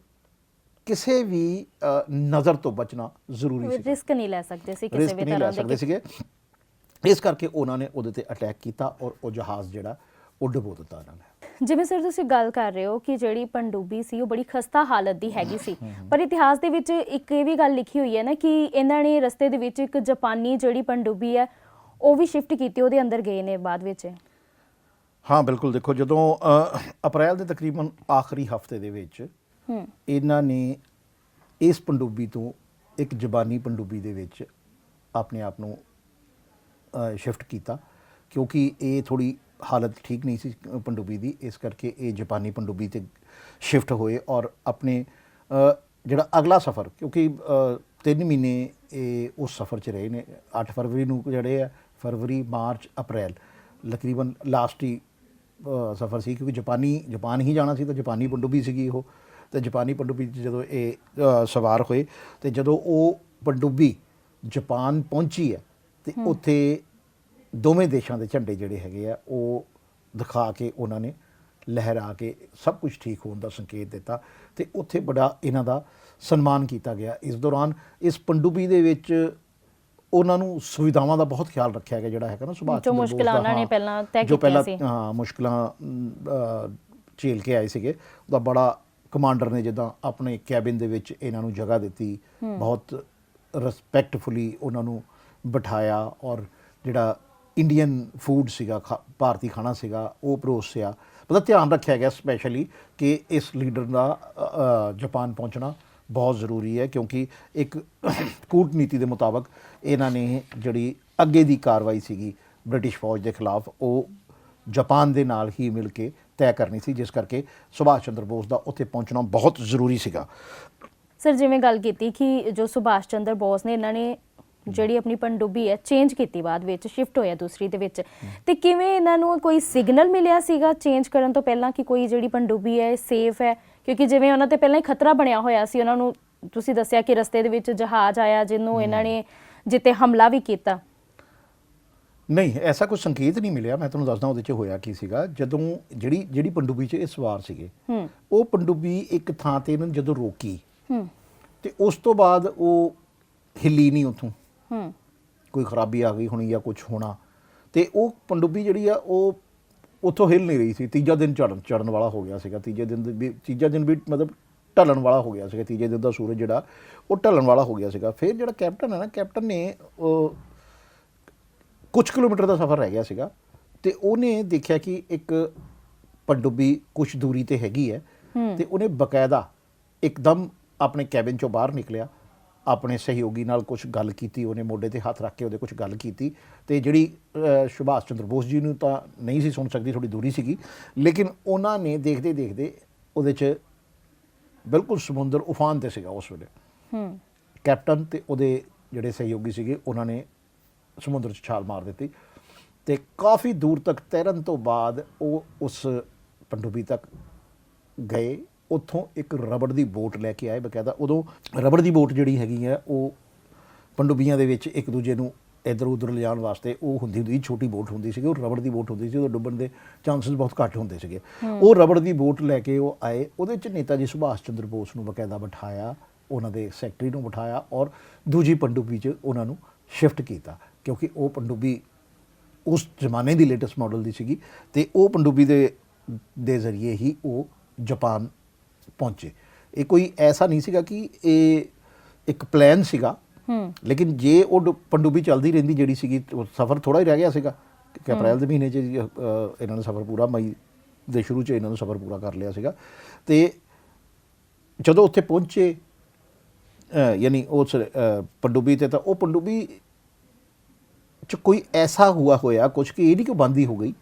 ਕਿਸੇ ਵੀ ਨਜ਼ਰ ਤੋਂ ਬਚਣਾ ਜ਼ਰੂਰੀ ਸੀ, ਰਿਸਕ ਨਹੀਂ ਲੈ ਸਕਦੇ ਸੀ ਕਿਸੇ ਵੀ ਤਰ੍ਹਾਂ ਦੇ ਸੀਗੇ। ਇਸ ਕਰਕੇ ਉਹਨਾਂ ਨੇ ਉਹਦੇ ਤੇ ਅਟੈਕ ਕੀਤਾ ਔਰ ਉਹ ਜਹਾਜ਼ ਜਿਹੜਾ ਉਹ ਡੁਬੋ ਦਿੱਤਾ ਇਹਨਾਂ ਨੇ। ਜਿਵੇਂ ਸਰ ਤੁਸੀਂ ਗੱਲ ਕਰ ਰਹੇ ਹੋ ਕਿ ਜਿਹੜੀ ਪਣਡੁੱਬੀ ਸੀ ਉਹ ਬੜੀ ਖਸਤਾ ਹਾਲਤ ਦੀ ਹੈਗੀ ਸੀ, ਪਰ ਇਤਿਹਾਸ ਦੇ ਵਿੱਚ ਇੱਕ ਇਹ ਵੀ ਗੱਲ ਲਿਖੀ ਹੋਈ ਹੈ ਨਾ ਕਿ ਇਹਨਾਂ ਨੇ ਰਸਤੇ ਦੇ ਵਿੱਚ ਇੱਕ ਜਾਪਾਨੀ ਜਿਹੜੀ ਪਣਡੁੱਬੀ ਹੈ ਉਹ ਵੀ ਸ਼ਿਫਟ ਕੀਤੀ, ਉਹਦੇ ਅੰਦਰ ਗਏ ਨੇ ਬਾਅਦ ਵਿੱਚ। ਹਾਂ ਬਿਲਕੁਲ, ਦੇਖੋ ਜਦੋਂ ਅਪ੍ਰੈਲ ਦੇ ਤਕਰੀਬਨ ਆਖਰੀ ਹਫ਼ਤੇ ਦੇ ਵਿੱਚ ਇਹਨਾਂ ਨੇ ਇਸ ਪਣਡੁੱਬੀ ਤੋਂ ਇੱਕ ਜਾਪਾਨੀ ਪਣਡੁੱਬੀ ਦੇ ਵਿੱਚ ਆਪਣੇ ਆਪ ਨੂੰ ਸ਼ਿਫਟ ਕੀਤਾ, ਕਿਉਂਕਿ ਇਹ ਥੋੜ੍ਹੀ ਹਾਲਤ ਠੀਕ ਨਹੀਂ ਸੀ ਪਣਡੁੱਬੀ ਦੀ, ਇਸ ਕਰਕੇ ਇਹ ਜਾਪਾਨੀ ਪਣਡੁੱਬੀ ਤੇ ਸ਼ਿਫਟ ਹੋਏ ਔਰ ਆਪਣੇ ਜਿਹੜਾ ਅਗਲਾ ਸਫ਼ਰ, ਕਿਉਂਕਿ 3 ਮਹੀਨੇ ਇਹ ਉਸ ਸਫ਼ਰ 'ਚ ਰਹੇ ਨੇ। 8 ਫਰਵਰੀ ਨੂੰ ਜਿਹੜੇ ਆ, ਫਰਵਰੀ, ਮਾਰਚ, ਅਪ੍ਰੈਲ, ਤਕਰੀਬਨ ਲਾਸਟ ਹੀ ਸਫ਼ਰ ਸੀ, ਕਿਉਂਕਿ ਜਾਪਾਨ ਹੀ ਜਾਣਾ ਸੀ ਤਾਂ ਜਾਪਾਨੀ ਪਣਡੁੱਬੀ ਸੀਗੀ ਉਹ। ਤੇ ਜਾਪਾਨੀ ਪਣਡੁੱਬੀ 'ਚ ਜਦੋਂ ਇਹ ਸਵਾਰ ਹੋਏ ਤੇ ਜਦੋਂ ਉਹ ਪਣਡੁੱਬੀ ਜਾਪਾਨ ਪਹੁੰਚੀ ਹੈ ਤੇ ਉੱਥੇ ਦੋਵੇਂ ਦੇਸ਼ਾਂ ਦੇ ਝੰਡੇ ਜਿਹੜੇ ਹੈਗੇ ਆ ਉਹ ਦਿਖਾ ਕੇ ਉਹਨਾਂ ਨੇ ਲਹਿਰਾ ਕੇ ਸਭ ਕੁਝ ਠੀਕ ਹੋਣ ਦਾ ਸੰਕੇਤ ਦਿੱਤਾ ਤੇ ਉੱਥੇ ਬੜਾ ਇਹਨਾਂ ਦਾ ਸਨਮਾਨ ਕੀਤਾ ਗਿਆ। ਇਸ ਦੌਰਾਨ ਇਸ ਪਣਡੁੱਬੀ ਦੇ ਵਿੱਚ ਉਹਨਾਂ ਨੂੰ ਸੁਵਿਧਾਵਾਂ ਦਾ ਬਹੁਤ ਖਿਆਲ ਰੱਖਿਆ ਗਿਆ ਜਿਹੜਾ ਹੈਗਾ ਨਾ ਸੁਭਾਸ਼ ਜੋ ਚੰਦਰ ਬੋਸ ਮੁਸ਼ਕਿਲਾਂ ਦਾ, ਉਹਨਾਂ ਨੇ ਹਾਂ, ਪਹਿਲਾਂ ਤੈਅ ਜੋ ਕੀਤੀਆਂ ਪਹਿਲਾਂ ਸੀ। ਹਾਂ ਮੁਸ਼ਕਿਲਾਂ ਝੇਲ ਕੇ ਆਏ ਸੀਗੇ, ਉਹਦਾ ਬੜਾ ਕਮਾਂਡਰ ਨੇ ਜਿੱਦਾਂ ਆਪਣੇ ਕੈਬਿਨ ਦੇ ਵਿੱਚ ਇਹਨਾਂ ਨੂੰ ਜਗ੍ਹਾ ਦਿੱਤੀ, ਬਹੁਤ ਰਿਸਪੈਕਟਫੁਲੀ ਉਹਨਾਂ ਨੂੰ ਬਿਠਾਇਆ ਔਰ ਜਿਹੜਾ ਇੰਡੀਅਨ ਫੂਡ ਸੀਗਾ, ਭਾਰਤੀ ਖਾਣਾ ਸੀਗਾ, ਉਹ ਪਰੋਸਿਆ। ਮਤਲਬ ਧਿਆਨ ਰੱਖਿਆ ਗਿਆ ਸਪੈਸ਼ਲੀ ਕਿ ਇਸ ਲੀਡਰ ਦਾ ਜਾਪਾਨ ਪਹੁੰਚਣਾ ਬਹੁਤ ਜ਼ਰੂਰੀ ਹੈ, ਕਿਉਂਕਿ ਇੱਕ ਕੂਟਨੀਤੀ ਦੇ ਮੁਤਾਬਕ ਇਹਨਾਂ ਨੇ ਜਿਹੜੀ ਅੱਗੇ ਦੀ ਕਾਰਵਾਈ ਸੀਗੀ ਬ੍ਰਿਟਿਸ਼ ਫੌਜ ਦੇ ਖਿਲਾਫ, ਉਹ ਜਾਪਾਨ ਦੇ ਨਾਲ ਹੀ ਮਿਲ ਕੇ ਤੈਅ ਕਰਨੀ ਸੀ, ਜਿਸ ਕਰਕੇ ਸੁਭਾਸ਼ ਚੰਦਰ ਬੋਸ ਦਾ ਉੱਥੇ ਪਹੁੰਚਣਾ ਬਹੁਤ ਜ਼ਰੂਰੀ ਸੀਗਾ। ਸਰ ਜਿਵੇਂ ਗੱਲ ਕੀਤੀ ਕਿ ਜੋ ਸੁਭਾਸ਼ ਚੰਦਰ ਬੋਸ ਨੇ, ਇਹਨਾਂ ਨੇ ਜਿਹੜੀ ਆਪਣੀ ਪਣਡੁੱਬੀ ਹੈ ਚੇਂਜ ਕੀਤੀ, ਬਾਅਦ ਵਿੱਚ ਸ਼ਿਫਟ ਹੋਇਆ ਦੂਸਰੀ ਦੇ ਵਿੱਚ, ਤੇ ਕਿਵੇਂ ਇਹਨਾਂ ਨੂੰ ਕੋਈ ਸਿਗਨਲ ਮਿਲਿਆ ਸੀਗਾ ਚੇਂਜ ਕਰਨ ਤੋਂ ਪਹਿਲਾਂ ਕਿ ਕੋਈ ਜਿਹੜੀ ਪਣਡੁੱਬੀ ਹੈ ਸੇਫ ਹੈ? ਕਿਉਂਕਿ ਜਿਵੇਂ ਉਹਨਾਂ ਤੇ ਪਹਿਲਾਂ ਹੀ ਖਤਰਾ ਬਣਿਆ ਹੋਇਆ ਸੀ, ਉਹਨਾਂ ਨੂੰ ਤੁਸੀਂ ਦੱਸਿਆ ਕਿ ਰਸਤੇ ਦੇ ਵਿੱਚ ਜਹਾਜ਼ ਆਇਆ ਜਿਹਨੂੰ ਇਹਨਾਂ ਨੇ ਜਿੱਤੇ ਹਮਲਾ ਵੀ ਕੀਤਾ। ਨਹੀਂ, ਐਸਾ ਕੋਈ ਸੰਕੇਤ ਨਹੀਂ ਮਿਲਿਆ। ਮੈਂ ਤੁਹਾਨੂੰ ਦੱਸਦਾ ਉਹਦੇ 'ਚ ਹੋਇਆ ਕੀ ਸੀਗਾ। ਜਦੋਂ ਜਿਹੜੀ ਪਣਡੁੱਬੀ 'ਚ ਇਹ ਸਵਾਰ ਸੀਗੇ, ਉਹ ਪਣਡੁੱਬੀ ਇੱਕ ਥਾਂ ਤੇ ਇਹਨਾਂ ਨੂੰ ਜਦੋਂ ਰੋਕੀ ਤੇ ਉਸ ਤੋਂ ਬਾਅਦ ਉਹ ਹਿੱਲੀ ਨਹੀਂ ਉੱਥੋਂ, ਕੋਈ ਖਰਾਬੀ ਆ ਗਈ ਹੋਣੀ ਜਾਂ ਕੁਝ ਹੋਣਾ, ਤੇ ਉਹ ਪਣਡੁੱਬੀ ਜਿਹੜੀ ਆ ਉਹ ਉੱਥੋਂ ਹਿੱਲ ਨਹੀਂ ਰਹੀ ਸੀ। ਤੀਜਾ ਦਿਨ ਚੜਨ ਵਾਲਾ ਹੋ ਗਿਆ ਸੀਗਾ, ਤੀਜਾ ਦਿਨ ਵੀ ਮਤਲਬ ਢਲਣ ਵਾਲਾ ਹੋ ਗਿਆ ਸੀਗਾ। ਤੀਜੇ ਦਿਨ ਦਾ ਸੂਰਜ ਜਿਹੜਾ ਉਹ ਢਲਣ ਵਾਲਾ ਹੋ ਗਿਆ ਸੀਗਾ। ਫਿਰ ਜਿਹੜਾ ਕੈਪਟਨ ਹੈ ਨਾ, ਕੈਪਟਨ ਨੇ ਕੁਝ ਕਿਲੋਮੀਟਰ ਦਾ ਸਫ਼ਰ ਰਹਿ ਗਿਆ ਸੀਗਾ, ਤੇ ਉਹਨੇ ਦੇਖਿਆ ਕਿ ਇੱਕ ਪਣਡੁੱਬੀ ਕੁਝ ਦੂਰੀ ਤੇ ਹੈਗੀ ਹੈ, ਤੇ ਉਹਨੇ ਬਕਾਇਦਾ ਇੱਕਦਮ ਆਪਣੇ ਕੈਬਿਨ ਚੋਂ ਬਾਹਰ ਨਿਕਲਿਆ, ਆਪਣੇ ਸਹਿਯੋਗੀ ਨਾਲ ਕੁਝ ਗੱਲ ਕੀਤੀ, ਉਹਨੇ ਮੋਢੇ ਤੇ ਹੱਥ ਰੱਖ ਕੇ ਉਹਦੇ ਕੁਝ ਗੱਲ ਕੀਤੀ, ਤੇ ਜਿਹੜੀ ਸੁਭਾਸ਼ ਚੰਦਰ ਬੋਸ ਜੀ ਨੂੰ ਤਾਂ ਨਹੀਂ ਸੀ ਸੁਣ ਸਕਦੀ, ਥੋੜੀ ਦੂਰੀ ਸੀਗੀ, ਲੇਕਿਨ ਉਹਨਾਂ ਨੇ ਦੇਖਦੇ ਦੇਖਦੇ ਉਹਦੇ 'ਚ ਬਿਲਕੁਲ ਸਮੁੰਦਰ ਉਫਾਨ ਤੇ ਸੀਗਾ ਉਸ ਵੇਲੇ। ਕੈਪਟਨ ਤੇ ਉਹਦੇ ਜਿਹੜੇ ਸਹਿਯੋਗੀ ਸੀਗੇ ਉਹਨਾਂ ਨੇ ਸਮੁੰਦਰ 'ਚ ਛਾਲ ਮਾਰ ਦਿੱਤੀ, ਤੇ ਕਾਫੀ ਦੂਰ ਤੱਕ ਤੈਰਨ ਤੋਂ ਬਾਅਦ ਉਹ ਉਸ ਪਣਡੁੱਬੀ ਤੱਕ ਗਏ। ਉੱਥੋਂ ਇੱਕ ਰਬੜ ਦੀ ਬੋਟ ਲੈ ਕੇ ਆਏ ਬਕਾਇਦਾ। ਉਦੋਂ ਰਬੜ ਦੀ ਬੋਟ ਜਿਹੜੀ ਹੈਗੀ ਹੈ ਉਹ ਪਣਡੁੱਬੀਆਂ ਦੇ ਵਿੱਚ ਇੱਕ ਦੂਜੇ ਨੂੰ ਇੱਧਰ ਉੱਧਰ ਲਿਜਾਣ ਵਾਸਤੇ ਉਹ ਹੁੰਦੀ ਛੋਟੀ ਬੋਟ ਹੁੰਦੀ ਸੀਗੀ, ਉਹ ਰਬੜ ਦੀ ਬੋਟ ਹੁੰਦੀ ਸੀ, ਉਹ ਡੁੱਬਣ ਦੇ ਚਾਂਸਸ ਬਹੁਤ ਘੱਟ ਹੁੰਦੇ ਸੀਗੇ। ਉਹ ਰਬੜ ਦੀ ਬੋਟ ਲੈ ਕੇ ਉਹ ਆਏ, ਉਹਦੇ 'ਚ ਨੇਤਾ ਜੀ ਸੁਭਾਸ਼ ਚੰਦਰ ਬੋਸ ਨੂੰ ਬਕਾਇਦਾ ਬਿਠਾਇਆ, ਉਹਨਾਂ ਦੇ ਸੈਕਟਰੀ ਨੂੰ ਬਿਠਾਇਆ ਔਰ ਦੂਜੀ ਪਣਡੁੱਬੀ 'ਚ ਉਹਨਾਂ ਨੂੰ ਸ਼ਿਫਟ ਕੀਤਾ, ਕਿਉਂਕਿ ਉਹ ਪਣਡੁੱਬੀ ਉਸ ਜ਼ਮਾਨੇ ਦੀ ਲੇਟੈਸਟ ਮਾਡਲ ਦੀ ਸੀਗੀ, ਤੇ ਉਹ ਪਣਡੁੱਬੀ ਦੇ ਜ਼ਰੀਏ ਹੀ ਉਹ ਜਾਪਾਨ ਪਹੁੰਚੇ। ਇਹ ਕੋਈ ਐਸਾ ਨਹੀਂ ਸੀਗਾ ਕਿ ਇਹ ਇੱਕ ਪਲਾਨ ਸੀਗਾ, ਲੇਕਿਨ ਜੇ ਉਹ ਪਣਡੁੱਬੀ ਚੱਲਦੀ ਰਹਿੰਦੀ ਜਿਹੜੀ ਸੀਗੀ, ਸਫ਼ਰ ਥੋੜਾ ਹੀ ਰਹਿ ਗਿਆ ਸੀਗਾ ਕਿ ਅਪ੍ਰੈਲ ਦੇ ਮਹੀਨੇ 'ਚ ਇਹਨਾਂ ਨੇ ਸਫ਼ਰ ਪੂਰਾ, ਮਈ ਦੇ ਸ਼ੁਰੂ 'ਚ ਇਹਨਾਂ ਨੂੰ ਸਫ਼ਰ ਪੂਰਾ ਕਰ ਲਿਆ ਸੀਗਾ। ਤੇ ਜਦੋਂ ਉੱਥੇ ਪਹੁੰਚੇ ਯਾਨੀ ਉਸ ਪਣਡੁੱਬੀ 'ਤੇ, ਤਾਂ ਉਹ ਪਣਡੁੱਬੀ 'ਚ ਕੋਈ ਐਸਾ ਹੋਇਆ ਕੁਝ ਕਿ ਇਹ ਨਹੀਂ ਕਿ ਬੰਦ ਹੀ ਹੋ ਗਈ,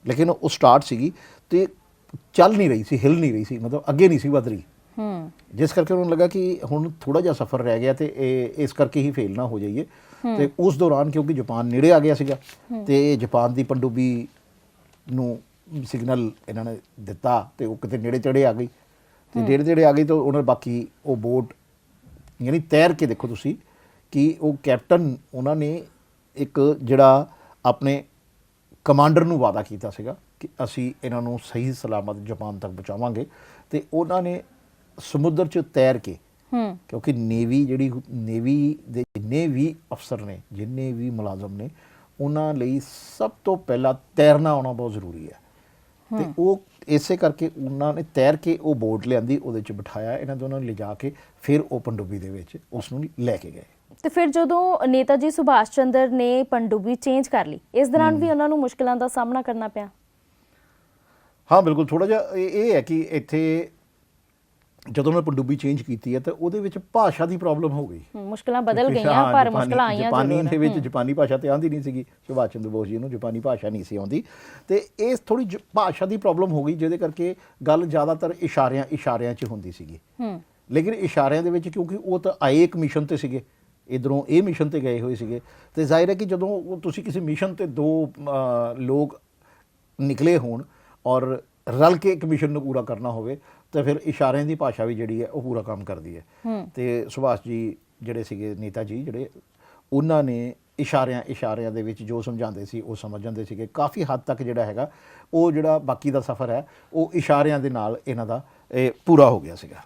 ਲੇਕਿਨ ਉਹ ਸਟਾਰਟ ਸੀਗੀ ਤੇ ਚੱਲ ਨਹੀਂ ਰਹੀ ਸੀ, ਹਿੱਲ ਨਹੀਂ ਰਹੀ ਸੀ, ਮਤਲਬ ਅੱਗੇ ਨਹੀਂ ਸੀ ਵਧ ਰਹੀ, ਜਿਸ ਕਰਕੇ ਉਹਨਾਂ ਨੂੰ ਲੱਗਾ ਕਿ ਹੁਣ ਥੋੜਾ ਜਿਹਾ ਸਫ਼ਰ ਰਹਿ ਗਿਆ ਤੇ ਇਸ ਕਰਕੇ ਹੀ ਫੇਲ ਨਾ ਹੋ ਜਾਈਏ। ਤੇ ਉਸ ਦੌਰਾਨ ਕਿਉਂਕਿ ਜਾਪਾਨ ਨੇੜੇ ਆ ਗਿਆ ਸੀਗਾ, ਤੇ ਜਾਪਾਨ ਦੀ ਪਣਡੁੱਬੀ ਨੂੰ ਸਿਗਨਲ ਇਹਨਾਂ ਨੇ ਦਿੱਤਾ ਤੇ ਉਹ ਕਿਤੇ ਨੇੜੇ ਤੇੜੇ ਆ ਗਈ, ਤੇ ਨੇੜੇ ਆ ਗਈ ਤਾਂ ਉਹਨਾਂ ਬਾਕੀ ਉਹ ਬੋਟ ਯਾਨੀ ਤੈਰ ਕੇ, ਦੇਖੋ ਤੁਸੀਂ ਕਿ ਉਹ ਕੈਪਟਨ ਉਹਨਾਂ ਨੇ ਇੱਕ ਜਿਹੜਾ ਆਪਣੇ ਕਮਾਂਡਰ ਨੂੰ ਵਾਅਦਾ ਕੀਤਾ ਸੀਗਾ ਕਿ ਅਸੀਂ ਇਹਨਾਂ ਨੂੰ ਸਹੀ ਸਲਾਮਤ ਜਾਪਾਨ ਤੱਕ ਪਹੁੰਚਾਵਾਂਗੇ, ਤੇ ਉਹਨਾਂ ਨੇ ਸਮੁੰਦਰ 'ਚ ਤੈਰ ਕੇ, ਕਿਉਂਕਿ ਨੇਵੀ ਦੇ ਜਿੰਨੇ ਵੀ ਅਫਸਰ ਨੇ, ਜਿੰਨੇ ਵੀ ਮੁਲਾਜ਼ਮ ਨੇ, ਉਹਨਾਂ ਲਈ ਸਭ ਤੋਂ ਪਹਿਲਾਂ ਤੈਰਨਾ ਆਉਣਾ ਬਹੁਤ ਜ਼ਰੂਰੀ ਹੈ, ਤੇ ਉਹ ਇਸੇ ਕਰਕੇ ਉਹਨਾਂ ਨੇ ਤੈਰ ਕੇ ਉਹ ਬੋਟ ਲਿਆਂਦੀ, ਉਹਦੇ 'ਚ ਬਿਠਾਇਆ ਇਹਨਾਂ ਦੋਨਾਂ ਨੂੰ, ਲਿਜਾ ਕੇ ਫਿਰ ਉਹ ਪਣਡੁੱਬੀ ਦੇ ਵਿੱਚ ਉਸ ਨੂੰ ਲੈ ਕੇ ਗਏ। ਤੇ ਫਿਰ ਜਦੋਂ ਨੇਤਾ ਜੀ ਸੁਭਾਸ਼ ਚੰਦਰ ਨੇ ਪਣਡੁੱਬੀ ਚੇਂਜ ਕਰ ਲਈ, ਇਸ ਦੌਰਾਨ ਵੀ ਉਹਨਾਂ ਨੂੰ ਮੁਸ਼ਕਲਾਂ ਦਾ ਸਾਹਮਣਾ ਕਰਨਾ ਪਿਆ? ਹਾਂ ਬਿਲਕੁਲ, ਥੋੜਾ ਜਿਹਾ ਇਹ ਹੈ ਕਿ ਇੱਥੇ ਜਦੋਂ ਮੈਂ ਪਣਡੁੱਬੀ ਚੇਂਜ ਕੀਤੀ ਹੈ ਤਾਂ ਉਹਦੇ ਵਿੱਚ ਭਾਸ਼ਾ ਦੀ ਪ੍ਰੋਬਲਮ ਹੋ ਗਈ, ਮੁਸ਼ਕਲਾਂ ਬਦਲ ਗਈਆਂ, ਪਰ ਮੁਸ਼ਕਲਾਂ ਆਈਆਂ ਜਾਪਾਨੀ ਦੇ ਵਿੱਚ। ਜਾਪਾਨੀ ਭਾਸ਼ਾ ਤੇ ਆਉਂਦੀ ਨਹੀਂ ਸੀਗੀ ਸੁਭਾਸ਼ ਚੰਦਰ ਬੋਸ ਜੀ ਨੂੰ, ਜਾਪਾਨੀ ਭਾਸ਼ਾ ਨਹੀਂ ਸੀ ਆਉਂਦੀ, ਤੇ ਇਹ ਥੋੜੀ ਭਾਸ਼ਾ ਦੀ ਪ੍ਰੋਬਲਮ ਹੋ ਗਈ, ਜਿਹਦੇ ਕਰਕੇ ਗੱਲ ਜ਼ਿਆਦਾਤਰ ਇਸ਼ਾਰਿਆਂ 'ਚ ਹੁੰਦੀ ਸੀਗੀ। ਲੇਕਿਨ ਇਸ਼ਾਰਿਆਂ ਦੇ ਵਿੱਚ ਕਿਉਂਕਿ ਉਹ ਤਾਂ ਆਏ ਇੱਕ ਮਿਸ਼ਨ ਤੇ ਸੀਗੇ, ਇੱਧਰੋਂ ਇਹ ਮਿਸ਼ਨ ਤੇ ਗਏ ਹੋਏ ਸੀਗੇ, ਤੇ ਜ਼ਾਹਿਰ ਹੈ ਕਿ ਜਦੋਂ ਤੁਸੀਂ ਕਿਸੇ ਮਿਸ਼ਨ ਤੇ ਦੋ ਲੋਕ ਨਿਕਲੇ ਹੋਣ ਔਰ ਰਲ ਕੇ ਇੱਕ ਮਿਸ਼ਨ ਨੂੰ ਪੂਰਾ ਕਰਨਾ ਹੋਵੇ, ਤਾਂ ਫਿਰ ਇਸ਼ਾਰਿਆਂ ਦੀ ਭਾਸ਼ਾ ਵੀ ਜਿਹੜੀ ਹੈ ਉਹ ਪੂਰਾ ਕੰਮ ਕਰਦੀ ਹੈ। ਤੇ ਸੁਭਾਸ਼ ਜੀ ਜਿਹੜੇ ਸੀਗੇ, ਨੇਤਾ ਜੀ ਜਿਹੜੇ, ਉਹਨਾਂ ਨੇ ਇਸ਼ਾਰਿਆਂ ਦੇ ਵਿੱਚ ਜੋ ਸਮਝਾਉਂਦੇ ਸੀ ਉਹ ਸਮਝ ਜਾਂਦੇ ਸੀਗੇ। ਕਾਫੀ ਹੱਦ ਤੱਕ ਜਿਹੜਾ ਹੈਗਾ ਉਹ ਜਿਹੜਾ ਬਾਕੀ ਦਾ ਸਫ਼ਰ ਹੈ ਉਹ ਇਸ਼ਾਰਿਆਂ ਦੇ ਨਾਲ ਇਹਨਾਂ ਦਾ ਪੂਰਾ ਹੋ ਗਿਆ ਸੀਗਾ।